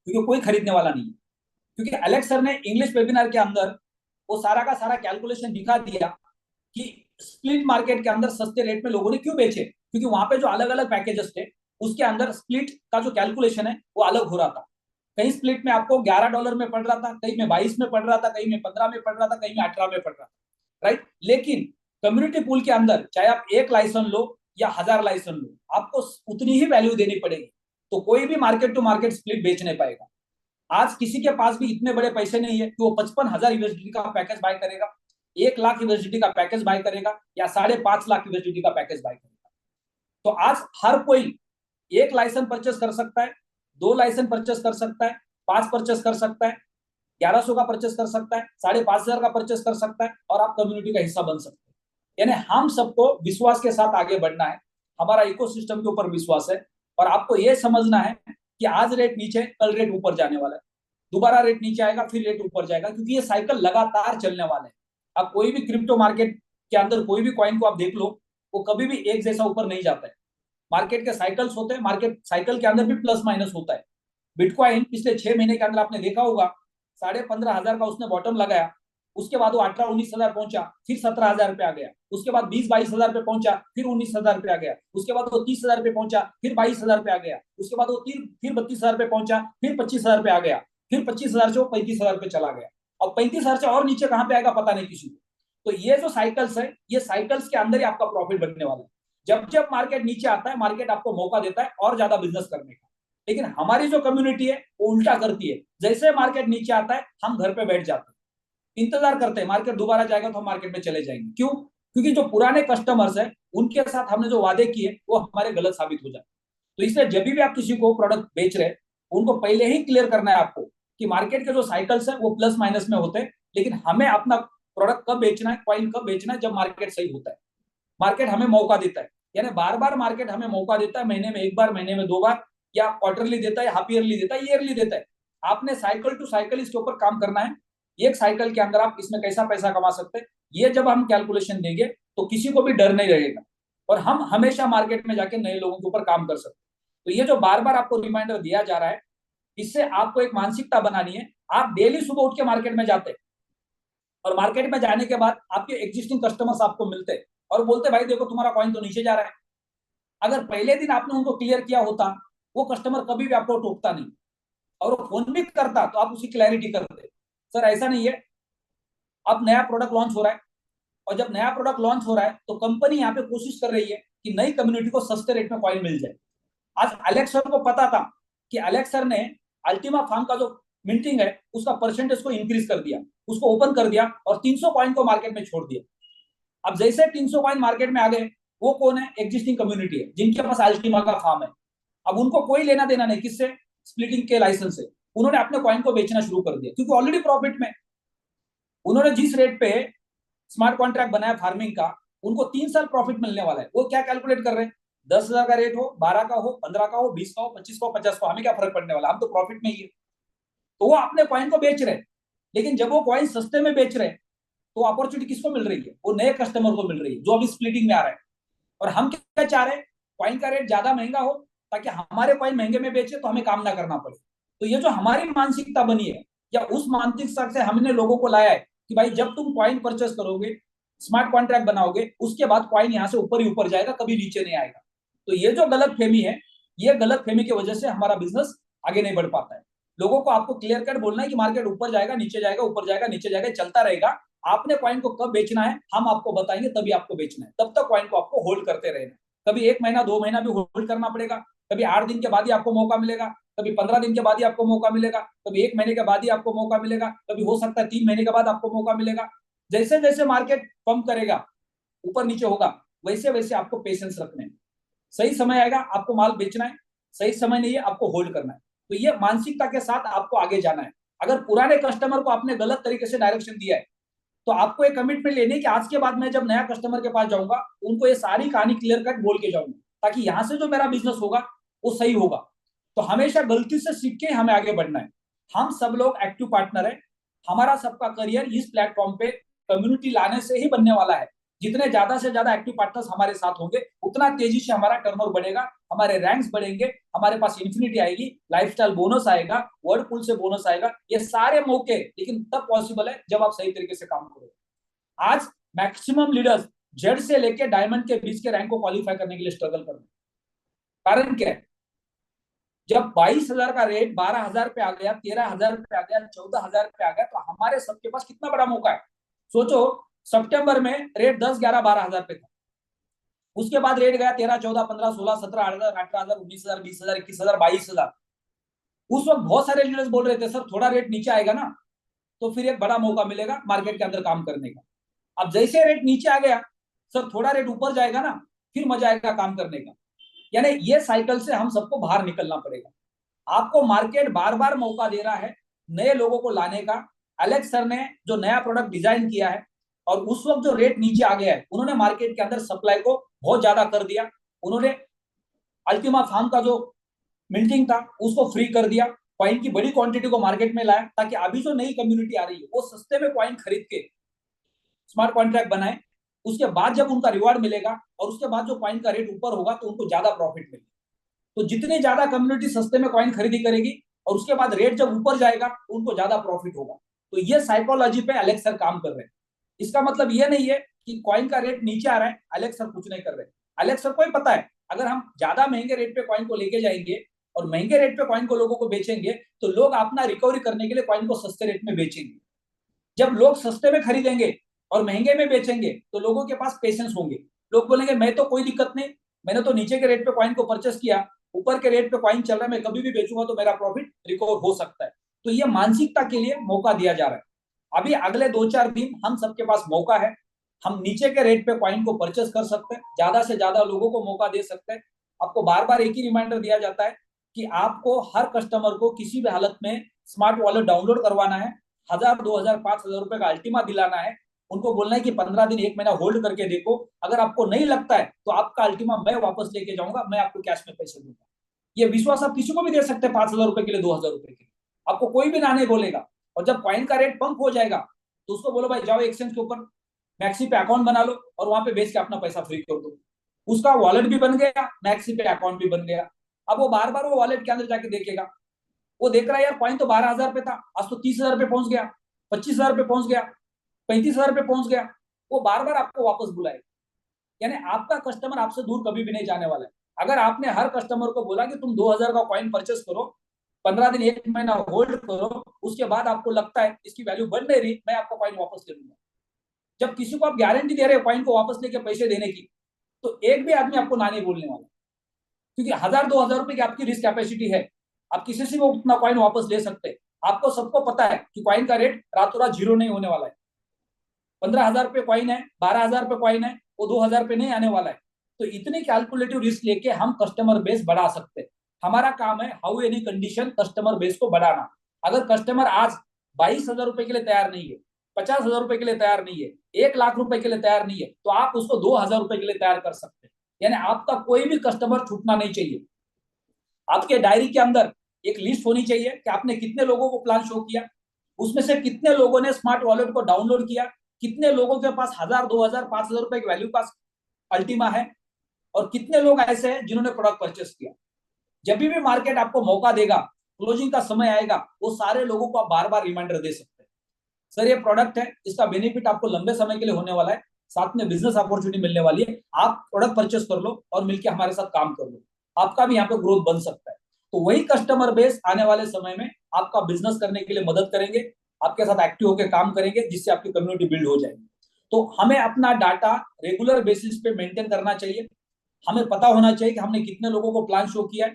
क्योंकि कोई खरीदने वाला नहीं है। क्योंकि एलेक्स सर ने इंग्लिश वेबिनार के अंदर वो सारा का सारा कैलकुलेशन दिखा दिया कि स्प्लिट मार्केट के अंदर सस्ते रेट में लोगों ने क्यों बेचे, क्योंकि वहां पे जो अलग अलग पैकेजेस थे उसके अंदर स्प्लिट का जो कैलकुलेशन है वो अलग हो रहा था। कहीं स्प्लिट में आपको $11 में पड़ रहा था, कहीं में 22 में पड़ रहा था, कहीं में 15 में पड़ रहा था, कहीं में 18 में पड़ रहा था, राइट। लेकिन कम्युनिटी पूल के अंदर चाहे आप 1 लाइसेंस लो या 1000 लाइसेंस लो, आपको उतनी ही वैल्यू देनी पड़ेगी। तो कोई भी मार्केट टू मार्केट स्प्लिट बेच नहीं पाएगा। आज किसी के पास भी इतने बड़े पैसे नहीं है कि वो 55,000 यूएसडी का पैकेज बाय करेगा, 1 लाख यूएसडी का पैकेज बाय करेगा, या 5.5 लाख यूएसडी का पैकेज बाय करेगा। तो आज हर कोई 1 लाइसेंस परचेस कर सकता है, 2 लाइसेंस परचेस कर सकता है, 5 परचेस कर सकता है, 1100 का परचेस कर सकता है, 5,500 का परचेस कर सकता है, और आप कम्युनिटी का हिस्सा बन सकते हैं। यानी हम सबको विश्वास के साथ आगे बढ़ना है, हमारा इकोसिस्टम के ऊपर विश्वास है, और आपको यह समझना है कि आज रेट नीचे, कल रेट ऊपर जाने वाला है, दोबारा रेट नीचे आएगा, फिर रेट ऊपर जाएगा, क्योंकि ये साइकिल लगातार चलने वाला है। अब कोई भी क्रिप्टो मार्केट के अंदर कोई भी कॉइन को आप देख लो, वो कभी भी एक जैसा ऊपर नहीं जाता है। मार्केट के साइकिल्स होते हैं, मार्केट साइकिल के अंदर भी प्लस माइनस होता है। बिटकॉइन पिछले 6 महीने के अंदर आपने देखा होगा 15,500 का उसने बॉटम लगाया, उसके बाद वो 18-19 हजार पहुंचा, फिर 17 हजार पे आ गया, उसके बाद 20-22 हजार पे पहुंचा, फिर 19 हजार पे आ गया, उसके बाद वो 30 हजार पे पहुंचा, फिर 22 हजार पे आ गया, उसके बाद वो फिर 32 हजार पे पहुंचा, फिर 25 हजार पे आ गया, फिर 25 हजार से वो 35 हजार पे चला गया। और 35 हजार से और नीचे कहां पे आएगा पता नहीं किसी को। तो ये जो साइकिल्स है, ये साइकिल्स के अंदर ही आपका प्रॉफिट बनने वाला है। जब जब मार्केट नीचे आता है, मार्केट आपको मौका देता है और ज्यादा बिजनेस करने का। लेकिन हमारी जो कम्युनिटी है वो उल्टा करती है, जैसे मार्केट नीचे आता है हम घर पे बैठ जाते हैं, इंतजार करते हैं मार्केट दोबारा जाएगा तो हम मार्केट में चले जाएंगे। क्यों? क्योंकि जो पुराने कस्टमर्स है उनके साथ हमने जो वादे किए वो हमारे गलत साबित हो जाए। तो इसलिए जब भी आप किसी को प्रोडक्ट बेच रहे हैं, उनको पहले ही क्लियर करना है आपको कि मार्केट के जो साइकिल्स है वो प्लस माइनस में होते हैं, लेकिन हमें अपना प्रोडक्ट कब बेचना है, कॉइन कब बेचना है, जब मार्केट सही होता है। मार्केट हमें मौका देता है, यानी बार बार मार्केट हमें मौका देता है, महीने में एक बार, महीने में दो बार, या क्वार्टरली देता है, हाफ ईयरली देता है, ईयरली देता है। आपने साइकिल टू साइकिल इसके ऊपर काम करना है। एक साइकिल के अंदर आप इसमें कैसा पैसा कमा सकते हैं, ये जब हम कैलकुलेशन देंगे तो किसी को भी डर नहीं रहेगा, और हम हमेशा मार्केट में जाके नए लोगों के ऊपर काम कर सकते हैं। तो ये जो बार बार आपको रिमाइंडर दिया जा रहा है, इससे आपको एक मानसिकता बनानी है। आप डेली सुबह उठ के मार्केट में जाते हैं, और मार्केट में जाने के बाद आपके एग्जिस्टिंग कस्टमर्स आपको मिलते हैं और बोलते भाई देखो तुम्हारा कॉइन तो नीचे जा रहा है। अगर पहले दिन आपने उनको क्लियर किया होता, वो कस्टमर कभी भी आपको टोकता नहीं, और वो फोन भी करता तो आप उसकी क्लैरिटी करते, सर ऐसा नहीं है, अब नया प्रोडक्ट लॉन्च हो रहा है, और जब नया प्रोडक्ट लॉन्च हो रहा है तो कंपनी यहाँ पे कोशिश कर रही है कि नई कम्युनिटी को सस्ते रेट में कॉइन मिल जाए। आज अलेक्स सर को पता था कि अलेक्स सर ने अल्टीमा फार्म का जो मिंटिंग है उसका परसेंटेज को इंक्रीज कर दिया, उसको ओपन कर दिया और 300 कॉइन को मार्केट में छोड़ दिया। अब जैसे 300 कॉइन मार्केट में आ गए, वो कौन है? एग्जिस्टिंग कम्युनिटी है जिनके पास अल्टीमा का फार्म है। अब उनको कोई लेना देना नहीं किससे? स्प्लिटिंग के लाइसेंस से। उन्होंने अपने कॉइन को बेचना शुरू कर दिया, क्योंकि ऑलरेडी प्रॉफिट में। उन्होंने जिस रेट पे स्मार्ट कॉन्ट्रैक्ट बनाया फार्मिंग का, उनको 3 साल प्रॉफिट मिलने वाला है। वो क्या कैलकुलेट कर रहे हैं? 10,000 का रेट हो, 12 का हो, 15 का हो, 20 का हो, 25 का हो, 50 का हो, हमें क्या फर्क पड़ने वाला, हम तो प्रॉफिट में ही है। तो वो अपने कॉइन को बेच रहे हैं, लेकिन जब वो कॉइन सस्ते में बेच रहे हैं तो अपॉर्चुनिटी किसको मिल रही है? वो नए कस्टमर को मिल रही है जो अभी स्प्लिटिंग में आ रहा है। और हम क्या चाह रहे हैं? कॉइन का रेट ज्यादा महंगा हो ताकि हमारे कॉइन महंगे में बेचे तो हमें काम ना करना पड़े। तो ये जो हमारी मानसिकता बनी है, या उस मानसिकता से हमने लोगों को लाया है कि भाई जब तुम कॉइन परचेस करोगे, स्मार्ट कॉन्ट्रैक्ट बनाओगे, उसके बाद कॉइन यहाँ से ऊपर ही ऊपर जाएगा, कभी नीचे नहीं आएगा। तो ये जो गलत फहमी है, ये गलत फहमी की वजह से हमारा बिजनेस आगे नहीं बढ़ पाता है। लोगों को आपको क्लियर कट बोलना है कि मार्केट ऊपर जाएगा, नीचे जाएगा, ऊपर जाएगा, नीचे जाएगा, चलता रहेगा। आपने कॉइन को कब बेचना है हम आपको बताएंगे, तभी आपको बेचना है। तब तक कॉइन को आपको होल्ड करते रहना है। कभी 1 महीना 2 महीना भी होल्ड करना पड़ेगा, कभी 8 दिन के बाद ही आपको मौका मिलेगा, कभी 15 दिन के बाद ही आपको मौका मिलेगा, कभी 1 महीने के बाद ही आपको मौका मिलेगा, कभी हो सकता है 3 महीने के बाद आपको मौका मिलेगा। जैसे जैसे मार्केट पंप करेगा, ऊपर नीचे होगा, वैसे वैसे आपको पेशेंस रखना है। सही समय आएगा आपको माल बेचना है, सही समय नहीं है आपको होल्ड करना है। तो ये मानसिकता के साथ आपको आगे जाना है। अगर पुराने कस्टमर को आपने गलत तरीके से डायरेक्शन दिया है, तो आपको एक कमिटमेंट लेनी है कि आज के बाद मैं जब नया कस्टमर के पास जाऊंगा, उनको ये सारी कहानी क्लियर कट बोल के जाऊंगा, ताकि यहां से जो मेरा बिजनेस होगा वो सही होगा। तो हमेशा गलती से सीख के हमें आगे बढ़ना है। हम सब लोग एक्टिव पार्टनर है। हमारा सबका करियर इस प्लेटफॉर्म पे कम्युनिटी लाने से ही बनने वाला है। जितने ज्यादा से ज्यादा एक्टिव पार्टनर्स हमारे साथ होंगे, उतना तेजी से हमारा टर्नओवर बढ़ेगा, हमारे रैंक्स बढ़ेंगे, हमारे पास इन्फिनिटी आएगी, लाइफस्टाइल बोनस आएगा, वर्डपुल से बोनस आएगा। ये सारे मौके लेकिन तब पॉसिबल है जब आप सही तरीके से काम करो। आज मैक्सिमम लीडर्स जेड से लेके डायमंड के बीच के रैंक को क्वालिफाई करने के लिए स्ट्रगल कर रहे हैं। कारण क्या है? जब 22,000 का रेट 12,000 पे आ गया, 13,000 पे आ गया, 14,000 पे आ गया, तो हमारे सबके पास कितना बड़ा मौका है। सोचो, सितंबर में रेट 10, 11, 12,000 पे था। उसके बाद रेट गया 13, 14, 15, 16, 17, 18,000, 19,000, 20,000, 21,000, 22,000। उस वक्त बहुत सारे लीडर्स बोल रहे थे सर थोड़ा रेट नीचे आएगा ना तो फिर एक बड़ा मौका मिलेगा मार्केट के अंदर काम करने का। अब जैसे रेट नीचे आ गया, सर थोड़ा रेट ऊपर जाएगा ना फिर मजा आएगा काम करने का। यानी ये साइकिल से हम सबको बाहर निकलना पड़ेगा। आपको मार्केट बार बार मौका दे रहा है नए लोगों को लाने का। एलेक्स सर ने जो नया प्रोडक्ट डिजाइन किया है, और उस वक्त जो रेट नीचे आ गया है, उन्होंने मार्केट के अंदर सप्लाई को बहुत ज्यादा कर दिया। उन्होंने अल्टीमा फार्म का जो मिंटिंग था उसको फ्री कर दिया, कॉइन की बड़ी क्वांटिटी को मार्केट में लाया, ताकि अभी जो नई कम्युनिटी आ रही है वो सस्ते में कॉइन खरीद के स्मार्ट कॉन्ट्रैक्ट बनाए। उसके बाद जब उनका रिवार्ड मिलेगा और उसके बाद जो कॉइन का रेट ऊपर होगा तो उनको ज्यादा प्रॉफिट मिलेगा। तो जितनी ज्यादा कम्युनिटी सस्ते में कॉइन खरीदी करेगी और उसके बाद रेट जब ऊपर जाएगा तो उनको ज्यादा प्रॉफिट होगा। तो ये साइकोलॉजी पे एलेक्स सर काम कर रहे हैं। इसका मतलब ये नहीं है कि कॉइन का रेट नीचे आ रहा है, एलेक्स सर कुछ नहीं कर रहे। एलेक्स सर को ही पता है अगर हम ज्यादा महंगे रेट पे कॉइन को लेके जाएंगे और महंगे रेट पे कॉइन को लोगों को बेचेंगे तो लोग अपना रिकवरी करने के लिए कॉइन को सस्ते रेट में बेचेंगे। जब लोग सस्ते में खरीदेंगे और महंगे में बेचेंगे तो लोगों के पास पेशेंस होंगे। लोग बोलेंगे मैं तो कोई दिक्कत नहीं, मैंने तो नीचे के रेट पे कॉइन को परचेस किया, ऊपर के रेट पे कॉइन चल रहा है, मैं कभी भी बेचूंगा तो मेरा प्रॉफिट रिकवर हो सकता है। तो ये मानसिकता के लिए मौका दिया जा रहा है। अभी अगले 2-4 दिन हम सबके पास मौका है, हम नीचे के रेट पे कॉइन को परचेस कर सकते हैं, ज्यादा से ज्यादा लोगों को मौका दे सकते हैं। आपको बार बार एक ही रिमाइंडर दिया जाता है कि आपको हर कस्टमर को किसी भी हालत में स्मार्ट वॉलेट डाउनलोड करवाना है, 1000, 2000, 5000 रुपए का अल्टीमा दिलाना है, उनको बोलना है कि 15 दिन 1 महीना होल्ड करके देखो, अगर आपको नहीं लगता है तो आपका अल्टीमा मैं वापस लेके जाऊंगा, मैं आपको कैश में पैसे दूंगा। ये विश्वास आप किसी को भी दे सकते हैं, 5000 रुपए के लिए, 2000 रुपए के लिए, आपको कोई भी ना नहीं बोलेगा। और जब कॉइन का रेट पंप हो जाएगा तो उसको बोलो भाई जाओ एक्सचेंज के ऊपर मैक्सी पे अकाउंट बना लो और वहां पे बेच के अपना पैसा फ्री कर दो। उसका वॉलेट भी बन गया, मैक्सी पे अकाउंट भी बन गया। अब वो बार बार वो वॉलेट के अंदर जाके देखेगा, वो देख रहा है यार कॉइन तो 12,000 पे था, आज तो 30,000 पे पहुंच गया, 25,000 पे पहुंच गया, 35,000 पे पहुंच गया। वो बार बार आपको वापस बुलाएगा। यानी आपका कस्टमर आपसे दूर कभी भी नहीं जाने वाला है। अगर आपने हर कस्टमर को बोला कि तुम 2,000 का कॉइन परचेस करो, 15 दिन 1 महीना होल्ड करो, उसके बाद आपको लगता है इसकी वैल्यू बढ़ नहीं रही, मैं आपका कॉइन वापस ले लूंगा। जब किसी को आप गारंटी दे रहे हो कॉइन को वापस लेके पैसे देने की, तो एक भी आदमी आपको ना नहीं बोलने वाला, क्योंकि 1000-2000 रुपए की आपकी रिस्क कैपेसिटी है। आप किसी से भी उतना कॉइन वापस ले सकते हैं। आपको सबको पता है कि कॉइन का रेट रातों रात जीरो नहीं होने वाला है। 15,000 पे कॉइन है, 12,000 पे कॉइन है, वो 2,000 पे नहीं आने वाला है। तो इतनी कैलकुलेटिव रिस्क लेके हम कस्टमर बेस बढ़ा सकते हैं। हमारा काम है how any condition customer base को बढ़ाना। अगर कस्टमर आज 22,000 रुपए के लिए तैयार नहीं है, 50,000 रुपए के लिए तैयार नहीं है, 1 लाख रुपए के लिए तैयार नहीं है, तो आप उसको 2,000 रुपए के लिए तैयार कर सकते हैं। यानी आपका कोई भी कस्टमर छूटना नहीं चाहिए। आपके डायरी के अंदर एक लिस्ट होनी चाहिए कि आपने कितने लोगों को प्लान शो किया, उसमें से कितने लोगों ने स्मार्ट वॉलेट को डाउनलोड किया, कितने लोगों के पास 1000, 2000, 5000 रुपए की वैल्यू का अल्टीमा है, और कितने लोग ऐसे हैं जिन्होंने प्रोडक्ट परचेस किया। जब भी मार्केट आपको मौका देगा, क्लोजिंग का समय आएगा, वो सारे लोगों को आप बार बार रिमाइंडर दे सकते हैं, सर ये प्रोडक्ट है, इसका बेनिफिट आपको लंबे समय के लिए होने वाला है, साथ में बिजनेस अपॉर्चुनिटी मिलने वाली है, आप प्रोडक्ट परचेस कर लो और मिलकर हमारे साथ काम कर लो, आपका भी यहाँ पे ग्रोथ बन सकता है। तो वही कस्टमर बेस आने वाले समय में आपका बिजनेस करने के लिए मदद करेंगे, आपके साथ एक्टिव होकर काम करेंगे, जिससे आपकी कम्युनिटी बिल्ड हो जाएगी। तो हमें अपना डाटा रेगुलर बेसिस पे मेंटेन करना चाहिए। हमें पता होना चाहिए कि हमने कितने लोगों को प्लान शो किया है,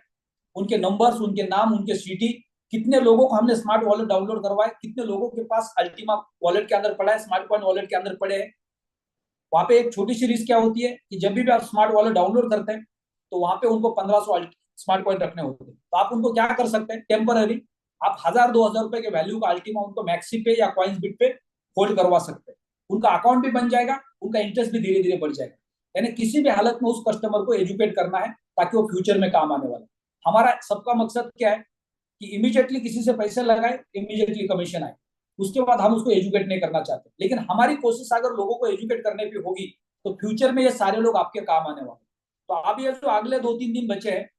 उनके नंबर्स, उनके नाम, उनके सिटी, कितने लोगों को हमने स्मार्ट वॉलेट डाउनलोड करवाए, कितने लोगों के पास अल्टीमा वॉलेट के अंदर पड़ा है, स्मार्ट कॉइन वॉलेट के अंदर पड़े हैं। वहां पे एक छोटी सी रिस्क क्या होती है कि जब भी आप स्मार्ट वॉलेट डाउनलोड करते हैं तो वहां पे उनको 1500 स्मार्ट कॉइन रखने होते हैं। तो आप उनको क्या कर सकते हैं, टेम्पररी आप 1000-2000 रुपए के वैल्यू का अल्टीमा उनको मैक्सी पे या कॉइन्स बिट पे होल्ड करवा सकते हैं। उनका अकाउंट भी बन जाएगा, उनका इंटरेस्ट भी धीरे धीरे बढ़ जाएगा। यानी किसी भी हालत में उस कस्टमर को एजुकेट करना है ताकि वो फ्यूचर में काम आने वाला। हमारा सबका मकसद क्या है कि इमीडिएटली किसी से पैसे लगाए, इमीडिएटली कमीशन आए, उसके बाद हम उसको एजुकेट नहीं करना चाहते। लेकिन हमारी कोशिश अगर लोगों को एजुकेट करने की होगी तो फ्यूचर में ये सारे लोग आपके काम आने वाले। तो अब ये जो अगले 2-3 दिन बचे हैं,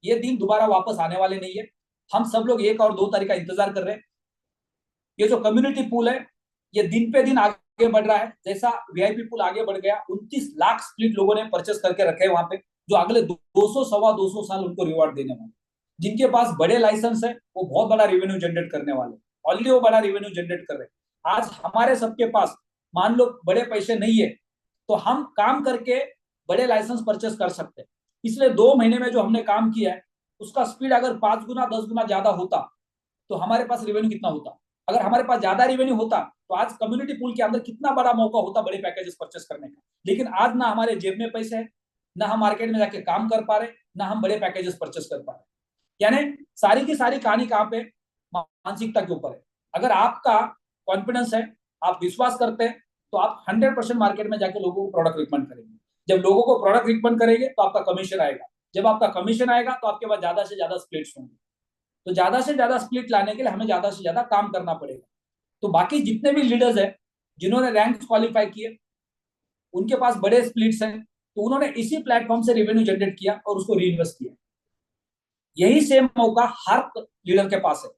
ये दिन दोबारा वापस आने वाले नहीं है। हम सब लोग 1 और 2 तारीख का इंतजार कर रहे हैं। ये जो कम्युनिटी पूल है ये दिन पे दिन आगे बढ़ रहा है। जैसा वीआईपी पूल आगे बढ़ गया, 29 लाख स्प्लिट लोगों ने परचेस करके रखे हैं वहां पे, जो अगले 200, सवा 200 साल उनको रिवॉर्ड देने वाले। जिनके पास बड़े लाइसेंस है वो बहुत बड़ा रेवेन्यू जनरेट करने वाले, ऑलरेडी वो बड़ा रेवेन्यू जनरेट कर रहे हैं। आज हमारे सबके पास मान लो बड़े पैसे नहीं है तो हम काम करके बड़े लाइसेंस परचेस कर सकते हैं। इसलिए 2 महीने में जो हमने काम किया है उसका स्पीड अगर 5 गुना 10 गुना ज्यादा होता तो हमारे पास रेवेन्यू कितना होता। अगर हमारे पास ज्यादा रेवेन्यू होता तो आज कम्युनिटी पूल के अंदर कितना बड़ा मौका होता बड़े पैकेजेस परचेस करने का। लेकिन आज ना हमारे जेब में पैसे है, ना हम मार्केट में जाके काम कर पा रहे, ना हम बड़े पैकेजेस परचेस कर पा रहे। यानी सारी की सारी कहानी कहां पे, मानसिकता के ऊपर है। अगर आपका कॉन्फिडेंस है, आप विश्वास करते हैं, तो आप 100% मार्केट में जाके लोगों को प्रोडक्ट रिकमेंड करेंगे। जब लोगों को प्रोडक्ट रिकमेंड करेंगे तो आपका कमीशन आएगा। जब आपका कमीशन आएगा तो आपके पास ज्यादा से ज्यादा स्प्लिट्स होंगे। तो ज्यादा से ज्यादा स्प्लिट लाने के लिए हमें ज्यादा से ज्यादा काम करना पड़ेगा। तो बाकी जितने भी लीडर्स हैं जिन्होंने रैंक क्वालिफाई किए, उनके पास बड़े स्प्लिट्स हैं, तो उन्होंने इसी प्लेटफॉर्म से रेवेन्यू जनरेट किया और उसको री इन्वेस्ट किया। यही सेम मौका हर लीडर के पास है।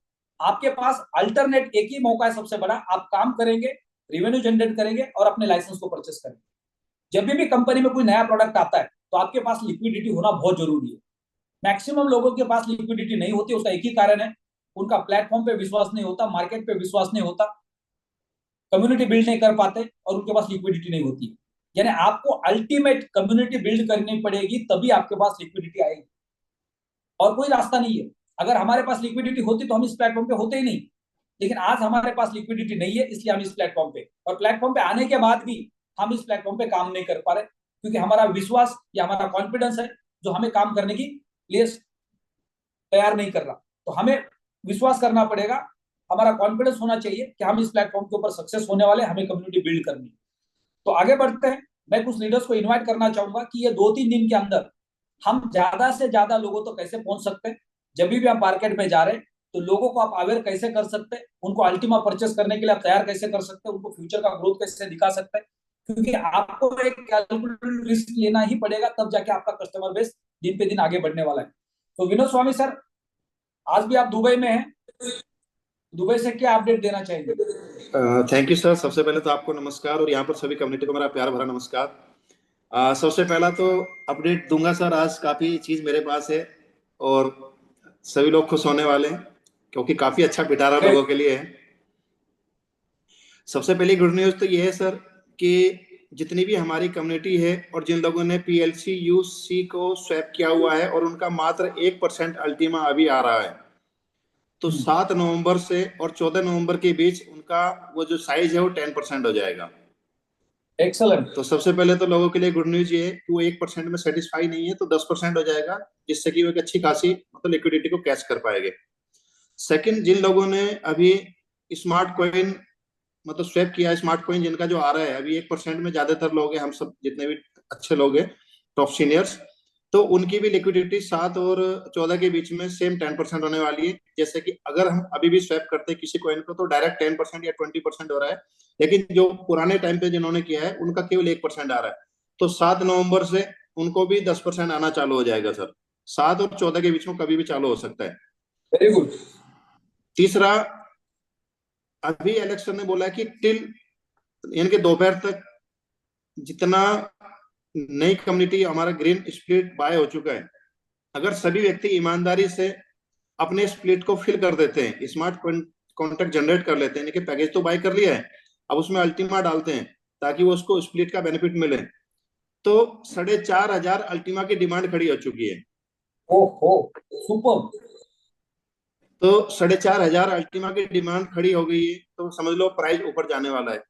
आपके पास अल्टरनेट एक ही मौका है सबसे बड़ा, आप काम करेंगे, रेवेन्यू जनरेट करेंगे और अपने लाइसेंस को परचेस करेंगे। जब भी कंपनी में कोई नया प्रोडक्ट आता है तो आपके पास लिक्विडिटी होना बहुत जरूरी है। मैक्सिमम लोगों के पास लिक्विडिटी नहीं होती, उसका एक ही कारण है, उनका प्लेटफॉर्म पे विश्वास नहीं होता, मार्केट पे विश्वास नहीं होता, कम्युनिटी बिल्ड नहीं कर पाते और उनके पास लिक्विडिटी नहीं होती है। यानी आपको अल्टीमेट कम्युनिटी बिल्ड करनी पड़ेगी, तभी आपके पास लिक्विडिटी आएगी, और कोई रास्ता नहीं है। अगर हमारे पास लिक्विडिटी होती तो हम इस प्लेटफॉर्म पे होते ही नहीं, लेकिन आज हमारे पास लिक्विडिटी नहीं है, इसलिए हम इस प्लेटफॉर्म पे, और प्लेटफॉर्म पे आने के बाद भी हम इस प्लेटफॉर्म पे काम नहीं कर पा रहे, क्योंकि हमारा विश्वास या हमारा कॉन्फिडेंस है जो हमें काम करने की लिए तैयार नहीं कर रहा। तो हमें विश्वास करना पड़ेगा, हमारा कॉन्फिडेंस होना चाहिए कि हम इस प्लेटफॉर्म के ऊपर सक्सेस होने वाले, हमें कम्युनिटी बिल्ड करनी है। तो आगे बढ़ते हैं। मैं कुछ लीडर्स को इन्वाइट करना चाहूंगा कि ये 2-3 दिन के अंदर हम ज्यादा से ज्यादा लोगों तो कैसे पहुंच सकते हैं, जब भी आप मार्केट में जा रहे हैं तो लोगों को आप अवेयर कैसे कर सकते हैं, उनको अल्टीमा परचेस करने के लिए आप तैयार कैसे कर सकते हैं, उनको फ्यूचर का ग्रोथ कैसे दिखा सकते हैं, क्योंकि आपको एक कैलकुलेटेड रिस्क लेना ही पड़ेगा, तब जाके आपका कस्टमर बेस दिन पे दिन आगे बढ़ने वाला है। तो विनोद स्वामी सर, आज भी आप दुबई में हैं, दुबई से क्या अपडेट देना चाहेंगे? Thank you sir. सबसे पहले तो आपको नमस्कार और यहाँ पर सभी कम्युनिटी को मेरा प्यार भरा नमस्कार। सबसे पहला तो अपडेट दूंगा सर, आज काफ़ी चीज़ मेरे पास है और सभी लोग खुश होने वाले हैं क्योंकि काफ़ी अच्छा पिटारा लोगों के लिए है। सबसे पहली गुड न्यूज़ तो ये है सर कि जितनी भी हमारी कम्युनिटी है और जिन लोगों ने PLC UC को स्वैप किया हुआ है और उनका मात्र 1% अल्टीमा अभी आ रहा है, तो 7 नवंबर से और 14 नवंबर के बीच उनका वो जो साइज है वो 10% हो जाएगा। एक्सेलेंट। तो सबसे पहले तो लोगों के लिए गुड न्यूज ये है कि वो 1% में सेटिस्फाई नहीं है तो 10% हो जाएगा, जिससे कि वो एक अच्छी खासी मतलब लिक्विडिटी को कैच कर पाएंगे। सेकंड, जिन लोगों ने अभी स्मार्ट कॉइन मतलब स्वैप किया, स्मार्ट कॉइन जिनका जो आ रहा है अभी 1% में, ज्यादातर लोग हैं, हम सब जितने भी अच्छे लोग हैं टॉप सीनियर्स, तो उनकी भी लिक्विडिटी 7 और 14 के बीच में सेम 10% होने वाली है। जैसे कि अगर हम अभी भी स्वैप करते हैं किसी कॉइन को तो डायरेक्ट 10% या 20% हो रहा है, लेकिन जो पुराने टाइम पे जिन्होंने किया है उनका केवल 1% आ रहा है। तो 7 नवंबर से उनको भी 10% आना चालू हो जाएगा सर। 7 और 14 के बीच में कभी भी चालू हो सकता है। Very good. तीसरा, अभी इलेक्शन ने बोला है कि टिल यानी कि दोपहर तक जितना नई कम्युनिटी हमारा ग्रीन स्प्लिट बाय हो चुका है, अगर सभी व्यक्ति ईमानदारी से अपने स्प्लिट को फिल कर देते हैं, स्मार्ट कॉन्ट्रैक्ट जनरेट कर लेते हैं, यानी कि पैकेज तो बाय कर लिया है, अब उसमें अल्टीमा डालते हैं ताकि वो उसको स्प्लिट का बेनिफिट मिले, तो 4,500 अल्टीमा की डिमांड खड़ी हो चुकी है। ओहो, सुपर। तो 4,500 अल्टीमा की डिमांड खड़ी हो गई है, तो समझ लो प्राइस ऊपर जाने वाला है।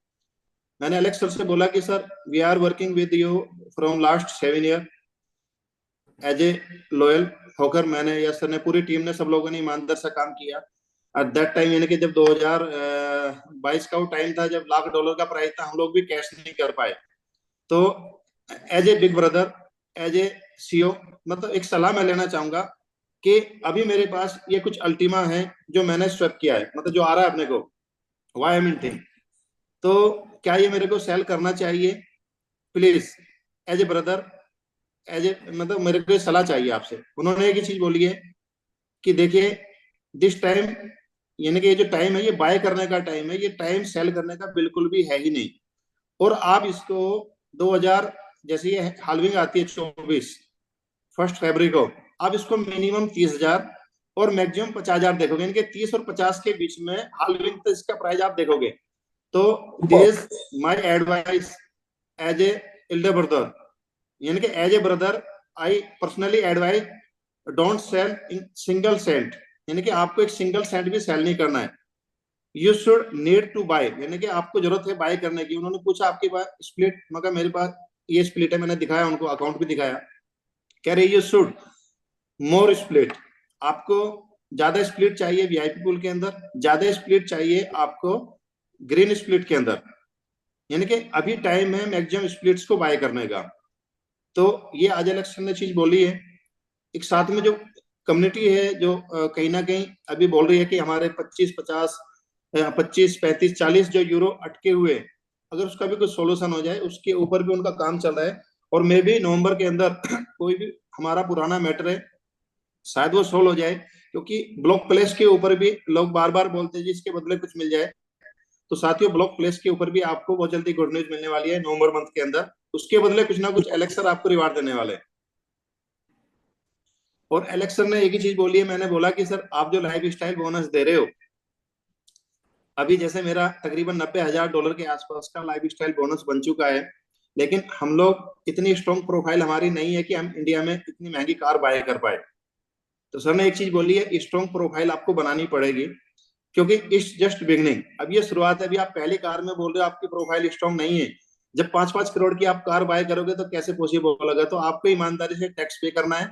मैंने एलेक्स सर से बोला कि sir we are working with you from last 7 year as a loyal होकर, मैंने या सर ने पूरी टीम ने सब लोगों ने ईमानदार से काम किया। एट दैट टाइम यानी कि जब 2022 का वो टाइम था जब $1,00,000 का प्राइस था, हम लोग भी कैश नहीं कर पाए। तो as a big brother, as a CEO, मतलब एक सलाह मैं लेना चाहूंगा कि अभी मेरे पास ये कुछ अल्टीमा है जो मैंने स्वैप किया है, मतलब जो आ रहा है अपने को वाई एम थिंग, तो क्या ये मेरे को सेल करना चाहिए? Please as a brother, as a मतलब मेरे को सलाह चाहिए आपसे। उन्होंने एक ही चीज बोली है कि देखिए दिस टाइम यानी कि ये जो टाइम है ये बाय करने का टाइम है, ये टाइम सेल करने का बिल्कुल भी है ही नहीं। और आप इसको 2000 जैसे ये हालविंग आती है 24 1 फरवरी को, आप इसको मिनिमम 30,000 और मैक्सिमम 50,000 देखोगे, यानी कि 30 और 50 के बीच में हालविंग तो इसका प्राइस आप देखोगे। तो this is my advice as a elder brother, यानी कि as a brother I personally advise don't sell in single cent, यानी कि आपको एक सिंगल सेंट भी सेल नहीं करना है। You should need to buy, यानी कि आपको जरूरत है बाय करने की। उन्होंने पूछा आपके पास स्प्लिट, मगर मेरे पास ये स्प्लिट है, मैंने दिखाया उनको, अकाउंट भी दिखाया। कह रहे यू शुड मोर स्प्लिट, आपको ज्यादा स्प्लिट चाहिए VIP पूल के अंदर, ज्यादा स्प्लिट चाहिए आपको ग्रीन स्प्लिट के अंदर, यानी कि अभी टाइम है मैक्सिमम स्प्लिट्स को बाय करने का। तो ये आज इलेक्शन ने चीज बोली है। एक साथ में जो कम्युनिटी है जो कहीं ना कहीं अभी बोल रही है कि हमारे 25-50 25-35-40 जो यूरो अटके हुए, अगर उसका भी कुछ सोल्यूशन हो जाए, उसके ऊपर भी उनका काम चल रहा है। और मे भी नवंबर के अंदर कोई भी हमारा पुराना मैटर है शायद वो सोल्व हो जाए, क्योंकि ब्लॉक प्लेस के ऊपर भी लोग बार बार बोलते हैं जी इसके बदले कुछ मिल जाए। तो साथियों, ब्लॉक प्लेस के ऊपर भी आपको बहुत जल्दी गुड न्यूज मिलने वाली है नवंबर मंथ के अंदर। उसके बदले कुछ ना कुछ एलेक्स सर आपको रिवार्ड देने वाले हैं। और एलेक्स सर ने एक ही चीज बोली है, मैंने बोला कि सर आप जो लाइफ स्टाइल बोनस दे रहे हो, अभी जैसे मेरा तकरीबन $90,000 के आसपास का लाइफ स्टाइल बोनस बन चुका है, लेकिन हम लोग इतनी स्ट्रॉन्ग प्रोफाइल हमारी नहीं है कि हम इंडिया में इतनी महंगी कार बाय कर पाए। तो सर ने एक चीज बोली है, स्ट्रॉन्ग प्रोफाइल आपको बनानी पड़ेगी, क्योंकि इट्स जस्ट बिगनिंग, अब ये शुरुआत है। अभी आप पहली कार में बोल रहे हो आपकी प्रोफाइल स्ट्रॉन्ग नहीं है। जब 5-5 करोड़ की आप कार बाय करोगे तो कैसे पॉसिबल होगा? तो आपको ईमानदारी से टैक्स पे करना है,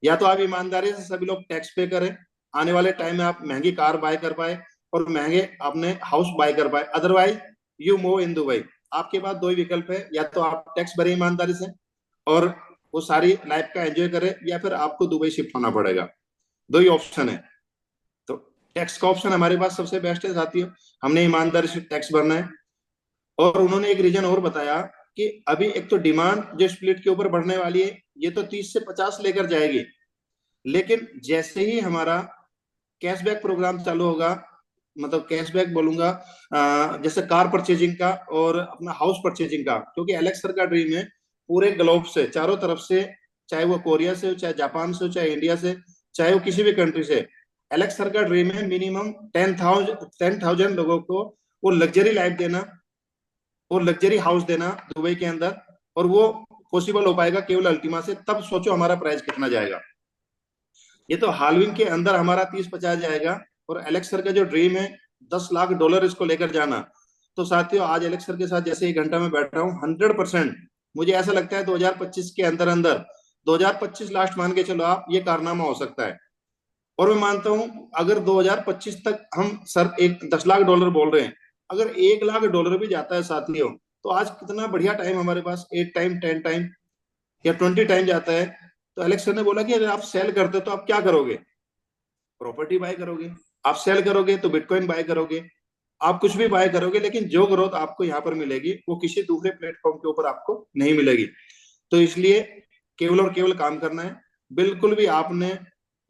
या तो आप ईमानदारी से सभी लोग टैक्स पे करें, आने वाले टाइम में आप महंगी कार बाय कर पाए और महंगे अपने हाउस बाय कर पाए। Otherwise you move in Dubai. आपके पास दो ही विकल्प है, या तो आप टैक्स भरे ईमानदारी से और वो सारी लाइफ का एंजॉय करें, या फिर आपको दुबई शिफ्ट होना पड़ेगा। दो ही ऑप्शन है। तो टैक्स का ऑप्शन हमारे पास सबसे बेस्ट है साथियों, हमने ईमानदारी से टैक्स भरना है। और उन्होंने एक रीजन और बताया कि अभी एक तो डिमांड जो स्प्लिट के ऊपर बढ़ने वाली है, ये तो 30 से 50 लेकर जाएगी, लेकिन जैसे ही हमारा कैशबैक प्रोग्राम चालू होगा, मतलब कैशबैक बोलूंगा जैसे कार परचेजिंग का और अपना हाउस परचेजिंग का, क्योंकि एलेक्स सर का ड्रीम है पूरे ग्लोब से, चारों तरफ से, चाहे वो कोरिया से हो, चाहे जापान से हो, चाहे इंडिया से, चाहे वो किसी भी कंट्री से, एलेक्स सर का ड्रीम है मिनिमम 10,000 लोगों को वो लग्जरी लाइफ देना, वो लग्जरी हाउस देना दुबई के अंदर। और वो पॉसिबल हो पाएगा केवल अल्टीमा से। तब सोचो हमारा प्राइस कितना जाएगा। ये तो हालविंग के अंदर हमारा 30-50 जाएगा, और एलेक्स सर का जो ड्रीम है $10 लाख इसको लेकर जाना। तो साथियों, आज एलेक्स सर के साथ जैसे 1 घंटा में बैठ रहा हूँ, 100% मुझे ऐसा लगता है 2025 के अंदर अंदर, 2025 लास्ट मान के चलो आप, ये कारनामा हो सकता है। और मैं मानता हूं अगर 2025 तक हम सर एक $10 लाख बोल रहे हैं, अगर $1 लाख भी जाता है साथियों, तो आज कितना बढ़िया टाइम हमारे पास, 8 टाइम, 10 टाइम या 20 टाइम जाता है। तो एलेक्स सर ने बोला कि अगर आप सेल करते हो तो आप क्या करोगे? प्रॉपर्टी बाय करोगे। आप सेल करोगे तो बिटकॉइन बाय करोगे। आप कुछ भी बाय करोगे, लेकिन जो ग्रोथ आपको यहाँ पर मिलेगी वो किसी दूसरे प्लेटफॉर्म के ऊपर आपको नहीं मिलेगी। तो इसलिए केवल और केवल काम करना है। बिल्कुल भी आपने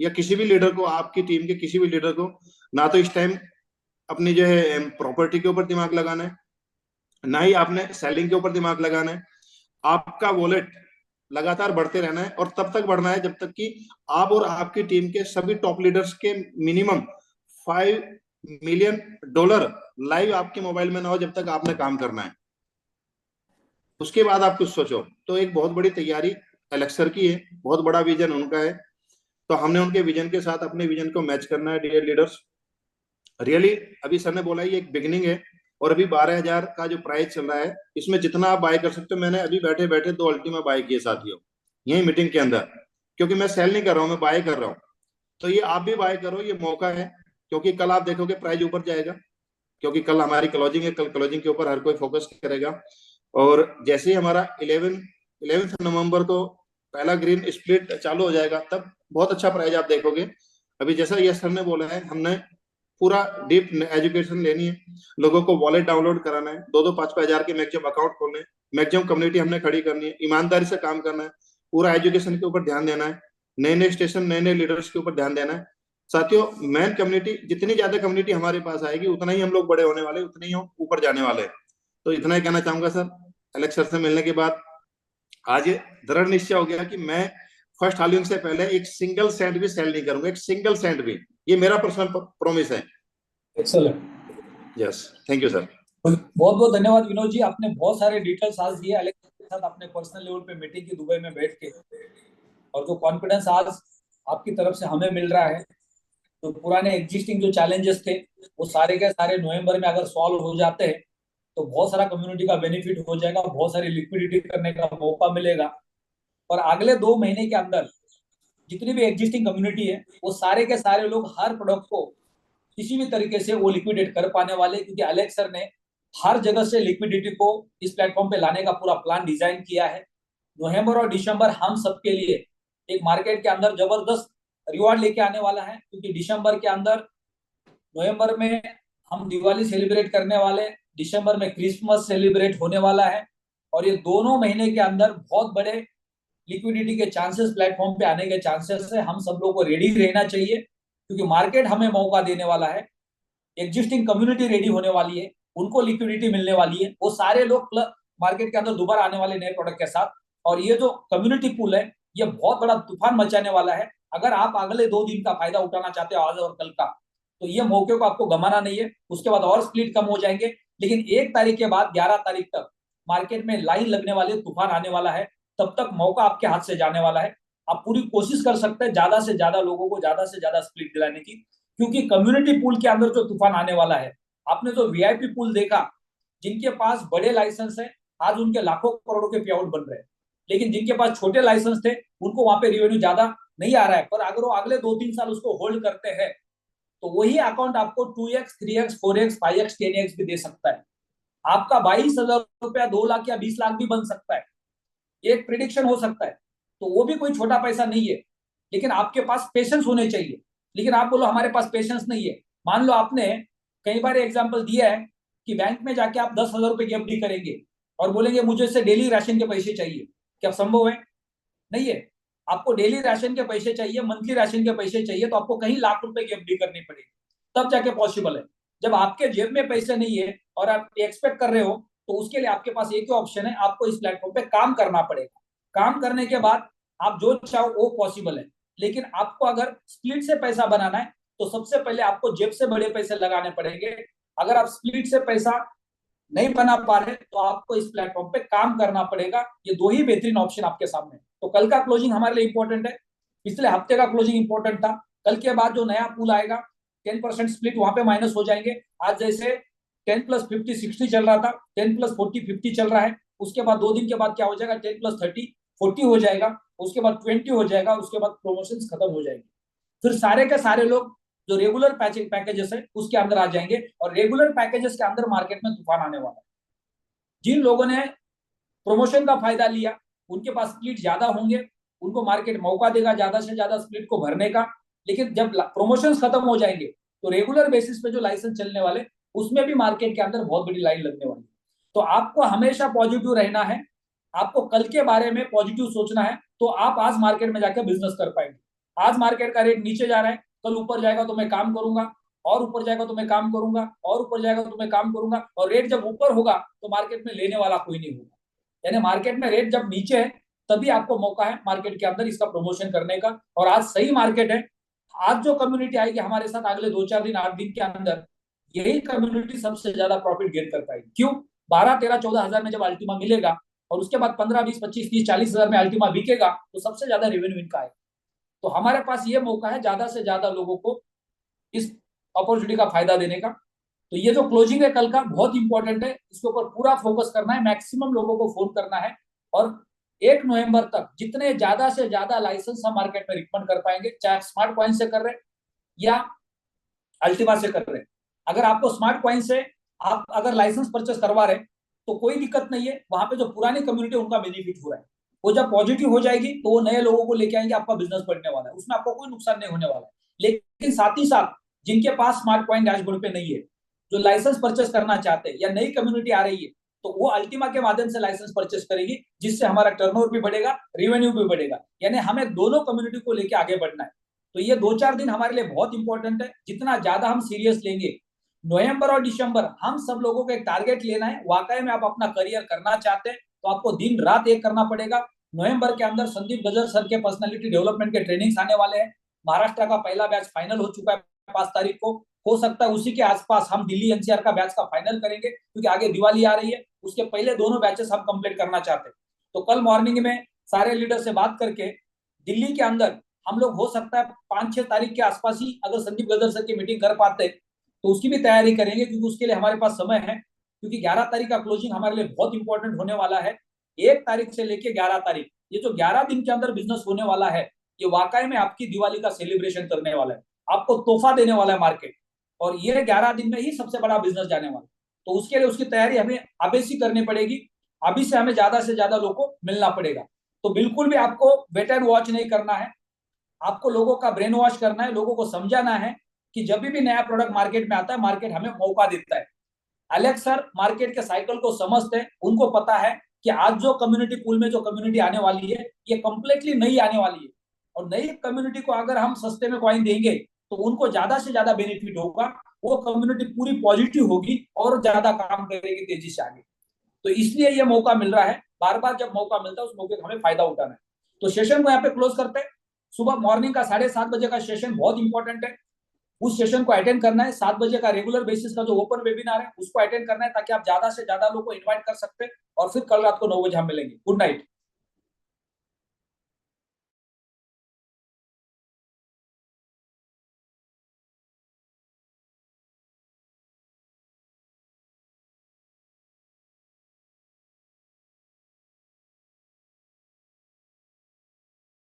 या किसी भी लीडर को, आपकी टीम के किसी भी लीडर को, ना तो इस टाइम अपनी जो है प्रॉपर्टी के ऊपर दिमाग लगाना है, ना ही आपने सेलिंग के ऊपर दिमाग लगाना है। आपका वॉलेट लगातार बढ़ते रहना है, और तब तक बढ़ना है जब तक कि आप और आपकी टीम के सभी टॉप लीडर्स के मिनिमम $5 मिलियन लाइव आपके मोबाइल में ना हो, जब तक आपने काम करना है। उसके बाद आप कुछ सोचो। तो एक बहुत बड़ी तैयारी एलेक्स सर की है, बहुत बड़ा विजन उनका है। तो हमने उनके विजन के साथ अपने विजन को मैच करना है डियर लीडर्स। रियली अभी सर ने बोला ये एक बिगिनिंग है, और अभी 12,000 का जो प्राइस चल रहा है, इसमें जितना आप बाय कर सकते हो। मैंने अभी बैठे बैठे 2 अल्टीमा बाय किए साथियों, यही मीटिंग के अंदर, क्योंकि मैं सेल नहीं कर रहा हूँ, मैं बाय कर रहा हूँ। तो ये आप भी बाय करो, ये मौका है, क्योंकि कल आप देखोगे प्राइस ऊपर जाएगा, क्योंकि कल हमारी क्लोजिंग है, कल क्लोजिंग के ऊपर हर कोई फोकस करेगा। और जैसे ही हमारा 11 नवंबर को पहला ग्रीन स्प्लिट चालू हो जाएगा, तब बहुत अच्छा प्राइस आप देखोगे। अभी जैसा यस सर ने बोला है, हमने पूरा डीप एजुकेशन लेनी है, लोगों को वॉलेट डाउनलोड कराना है, 2-5 हजार के मैक्सिमम अकाउंट खोलने हैं, मैक्सिमम कम्युनिटी हमने खड़ी करनी है, ईमानदारी से काम करना है, पूरा एजुकेशन के ऊपर ध्यान देना है, नए नए स्टेशन, नए नए लीडर्स के ऊपर ध्यान देना है। साथियों, मैन कम्युनिटी, जितनी ज्यादा कम्युनिटी हमारे पास आएगी, उतना ही हम लोग बड़े होने वाले, उतने ही हम ऊपर जाने वाले हैं। तो इतना ही कहना चाहूंगा सर। एलेक्स सर से मिलने के बाद आज दृढ़ निश्चय हो गया कि मैं फर्स्ट हालिंग से पहले एक सिंगल सेंट भी सेल नहीं करूंगा, एक सिंगल सेंट भी। ये मेरा पर्सनल प्रॉमिस है। Excellent. Yes, thank you sir. बहुत बहुत धन्यवाद विनोद जी, आपने बहुत सारे डिटेल्स आज दिए एलेक्स के साथ अपने पर्सनल लेवल पे मीटिंग की दुबई में बैठ के। और जो कॉन्फिडेंस आज आपकी तरफ से हमें मिल रहा है, तो पुराने एग्जिस्टिंग जो चैलेंजेस थे वो सारे के सारे नवंबर में अगर सॉल्व हो जाते हैं, तो बहुत सारा कम्युनिटी का बेनिफिट हो जाएगा, बहुत सारी लिक्विडिटी करने का मौका मिलेगा। और अगले 2 महीने के अंदर जितनी भी एग्जिस्टिंग कम्युनिटी है, वो सारे के सारे लोग हर प्रोडक्ट को किसी भी तरीके से वो लिक्विडेट कर पाने वाले, क्योंकि एलेक्स सर ने हर जगह से लिक्विडिटी को इस प्लेटफॉर्म पे लाने का पूरा प्लान डिजाइन किया है। नवंबर और दिसंबर हम सबके लिए एक मार्केट के अंदर जबरदस्त रिवॉर्ड लेके आने वाला है, क्योंकि दिसंबर के अंदर, नवंबर में हम दिवाली सेलिब्रेट करने वाले, दिसंबर में क्रिसमस सेलिब्रेट होने वाला है। और ये दोनों महीने के अंदर बहुत बड़े लिक्विडिटी के चांसेस प्लेटफॉर्म पे आने के चांसेस है। हम सब लोग को रेडी रहना चाहिए, क्योंकि मार्केट हमें मौका देने वाला है, एग्जिस्टिंग कम्युनिटी रेडी होने वाली है, उनको लिक्विडिटी मिलने वाली है, वो सारे लोग मार्केट के अंदर दोबारा आने वाले नए प्रोडक्ट के साथ। और ये जो कम्युनिटी पूल है ये बहुत बड़ा तूफान मचाने वाला है। अगर आप अगले 2 दिन का फायदा उठाना चाहते हो आज और कल का, तो ये मौके को आपको गंवाना नहीं है। उसके बाद और स्प्लिट कम हो जाएंगे, लेकिन 1 तारीख के बाद 11 तारीख तक मार्केट में लाइन लगने वाली, तूफान आने वाला है। तब तक मौका आपके हाथ से जाने वाला है। आप पूरी कोशिश कर सकते हैं ज्यादा से ज्यादा लोगों को ज्यादा से ज्यादा स्प्लिट दिलाने की, क्योंकि कम्युनिटी पूल के अंदर जो तूफान आने वाला है, आपने जो वीआईपी पूल देखा, जिनके पास बड़े लाइसेंस है आज उनके लाखों करोड़ों के पे आउट बन रहे हैं, लेकिन जिनके पास छोटे लाइसेंस थे उनको वहां पे रेवेन्यू ज्यादा नहीं आ रहा है। पर अगर वो अगले 2-3 साल उसको होल्ड करते हैं तो वही अकाउंट आपको 2x 3x 4x 5x 10x भी दे सकता है। आपका 22,000 रुपया 2 लाख या 20 लाख भी बन सकता है, ये एक प्रिडिक्शन हो सकता है। तो वो भी कोई छोटा पैसा नहीं है, लेकिन आपके पास पेशेंस होने चाहिए। लेकिन आप बोलो हमारे पास पेशेंस नहीं है। मान लो आपने कई बार एग्जाम्पल दिया है कि बैंक में जाके आप 10,000 रुपए की एफडी करेंगे और बोलेंगे मुझे इससे डेली राशन के पैसे चाहिए, क्या संभव है? नहीं है। आपको डेली राशन के पैसे चाहिए, मंथली राशन के पैसे चाहिए, तो आपको कहीं लाख रुपए की एफडी करनी पड़ेगी, तब जाके पॉसिबल है। जब आपके जेब में पैसे नहीं है और आप एक्सपेक्ट कर रहे हो, तो उसके लिए आपके पास एक ही ऑप्शन है, आपको इस प्लेटफॉर्म पे काम करना पड़ेगा। काम करने के बाद आप जो चाहो वो पॉसिबल है। लेकिन आपको अगर स्प्लिट से पैसा बनाना है तो सबसे पहले आपको जेब से बड़े पैसे लगाने पड़ेंगे। अगर आप स्प्लिट से पैसा नहीं बना पा रहे तो आपको इस प्लेटफॉर्म पे काम करना पड़ेगा। ये 2 ही बेहतरीन ऑप्शन आपके सामने। तो कल का क्लोजिंग हमारे लिए इंपॉर्टेंट है, पिछले हफ्ते का क्लोजिंग इंपॉर्टेंट था। कल के बाद जो नया पूल आएगा 10% स्प्लिट वहां पे माइनस हो जाएंगे। आज जैसे 10 + 50 60 चल रहा था, 10 + 40 50 चल रहा है। उसके बाद 2 दिन के बाद क्या हो जाएगा, 10 + 30 40 हो जाएगा, उसके बाद 20 हो जाएगा, उसके बाद प्रमोशन खत्म हो जाएंगे। फिर सारे के सारे लोग जो रेगुलर पैकेजेस है उसके अंदर आ जाएंगे, और रेगुलर पैकेजेस के अंदर मार्केट में तूफान आने वाला है। जिन लोगों ने प्रमोशन का फायदा लिया उनके पास स्प्लिट ज्यादा होंगे, उनको मार्केट मौका देगा ज्यादा से ज्यादा स्प्लिट को भरने का। लेकिन जब प्रमोशन खत्म हो जाएंगे तो रेगुलर बेसिस पे जो लाइसेंस चलने वाले उसमें भी मार्केट के अंदर बहुत बड़ी लाइन लगने वाली है। तो आपको हमेशा पॉजिटिव रहना है, आपको कल के बारे में पॉजिटिव सोचना है, तो आप आज मार्केट में जाकर बिजनेस कर पाएंगे। आज मार्केट का रेट नीचे जा रहा है, कल ऊपर जाएगा तो मैं काम करूंगा, और ऊपर जाएगा तो मैं काम करूंगा, और ऊपर जाएगा तो मैं काम करूंगा, और रेट जब ऊपर होगा तो मार्केट में लेने वाला कोई नहीं होगा। यानी मार्केट में रेट जब नीचे है तभी आपको मौका है मार्केट के अंदर इसका प्रमोशन करने का। और आज सही मार्केट है। आज जो कम्युनिटी आएगी हमारे साथ अगले 2-4 दिन 8 दिन के अंदर, यही कम्युनिटी सबसे ज्यादा प्रॉफिट गेन कर पाएगी। क्यों? 12 13 14 हजार में जब अल्टीमा मिलेगा और उसके बाद 15 20 25 30 40 हजार में अल्टीमा बिकेगा तो सबसे ज्यादा रेवेन्यू इनका है। तो हमारे पास ये मौका है ज्यादा से ज्यादा लोगों को इस अपॉर्चुनिटी का फायदा देने का। तो ये जो क्लोजिंग है कल का बहुत इंपॉर्टेंट है, इसके ऊपर पूरा फोकस करना है, मैक्सिमम लोगों को फोन करना है। और 1 नवंबर तक जितने ज्यादा से ज्यादा लाइसेंस हम मार्केट में रिकमेंड कर पाएंगे, चाहे स्मार्ट कॉइन से कर रहे या अल्टीमा से कर रहे। अगर आपको स्मार्ट कॉइन से आप अगर लाइसेंस परचेस करवा रहे तो कोई दिक्कत नहीं है, वहां पे जो पुरानी कम्युनिटी उनका बेनिफिट हो रहा है। वो जब पॉजिटिव हो जाएगी तो वो नए लोगों को लेके आएंगे, आपका बिजनेस बढ़ने वाला है, उसमें आपको कोई नुकसान नहीं होने वाला है। लेकिन साथ ही साथ जिनके पास स्मार्ट कॉइन डैशबोर्ड पे नहीं है, जो लाइसेंस परचेस करना चाहते हैं या नई कम्युनिटी आ रही है, तो वो अल्टीमा के माध्यम से लाइसेंस परचेस करेगी, जिससे हमारा टर्नओवर भी बढ़ेगा, रेवेन्यू भी बढ़ेगा। यानी हमें दोनों कम्युनिटी को लेके आगे बढ़ना है। तो ये 2-4 दिन हमारे लिए बहुत इंपॉर्टेंट है। जितना ज्यादा हम सीरियस लेंगे, नवंबर और दिसंबर हम सब लोगों को एक टारगेट लेना है। वाकई में आप अपना करियर करना चाहते हैं तो आपको दिन रात एक करना पड़ेगा। नवंबर के अंदर संदीप गजर सर के पर्सनालिटी डेवलपमेंट के ट्रेनिंग्स आने वाले हैं। महाराष्ट्र का पहला बैच फाइनल हो चुका है 5 तारीख को। हो सकता है उसी के आसपास हम दिल्ली एनसीआर का बैच का फाइनल करेंगे, क्योंकि आगे दिवाली आ रही है, उसके पहले दोनों बैचेस हम कंप्लीट करना चाहते हैं। तो कल मॉर्निंग में सारे लीडर से बात करके दिल्ली के अंदर हम लोग हो सकता है 5-6 तारीख के आसपास ही अगर संदीप गजर सर की मीटिंग कर पाते तो उसकी भी तैयारी करेंगे, क्योंकि उसके लिए हमारे पास समय है। क्योंकि 11 तारीख का क्लोजिंग हमारे लिए बहुत इंपॉर्टेंट होने वाला है। 1 तारीख से लेके 11 तारीख, ये जो 11 दिन के अंदर बिजनेस होने वाला है, ये वाकई में आपकी दिवाली का सेलिब्रेशन करने वाला है, आपको तोहफा देने वाला है मार्केट। और ये 11 दिन में ही सबसे बड़ा बिजनेस जाने वाला है। तो उसके लिए उसकी तैयारी हमें अभी से करनी पड़ेगी। अभी से हमें ज्यादा से ज्यादा लोगों को मिलना पड़ेगा। तो बिल्कुल भी आपको वेट एंड वॉच नहीं करना है, आपको लोगों का ब्रेन वॉश करना है, लोगों को समझाना है कि जब भी नया प्रोडक्ट मार्केट में आता है मार्केट हमें मौका देता है। एलेक्स सर मार्केट के साइकिल को समझते हैं, उनको पता है कि आज जो कम्युनिटी पूल में जो कम्युनिटी आने वाली है ये कंप्लीटली नई आने वाली है। और नई कम्युनिटी को अगर हम सस्ते में कॉइन देंगे तो उनको ज्यादा से ज्यादा बेनिफिट होगा, वो कम्युनिटी पूरी पॉजिटिव होगी और ज्यादा काम करेगी तेजी से आगे। तो इसलिए ये मौका मिल रहा है, बार बार जब मौका मिलता है उस मौके का हमें फायदा उठाना है। तो सेशन को यहाँ पे क्लोज करते हैं। सुबह मॉर्निंग का 7:30 बजे का सेशन बहुत इंपॉर्टेंट है, उस सेशन को अटेंड करना है। 7 बजे का रेगुलर बेसिस का जो ओपन वेबिनार है उसको अटेंड करना है, ताकि आप ज्यादा से ज्यादा लोगों को इन्वाइट कर सकते हैं। और फिर कल रात को 9 बजे हम मिलेंगे। Good night.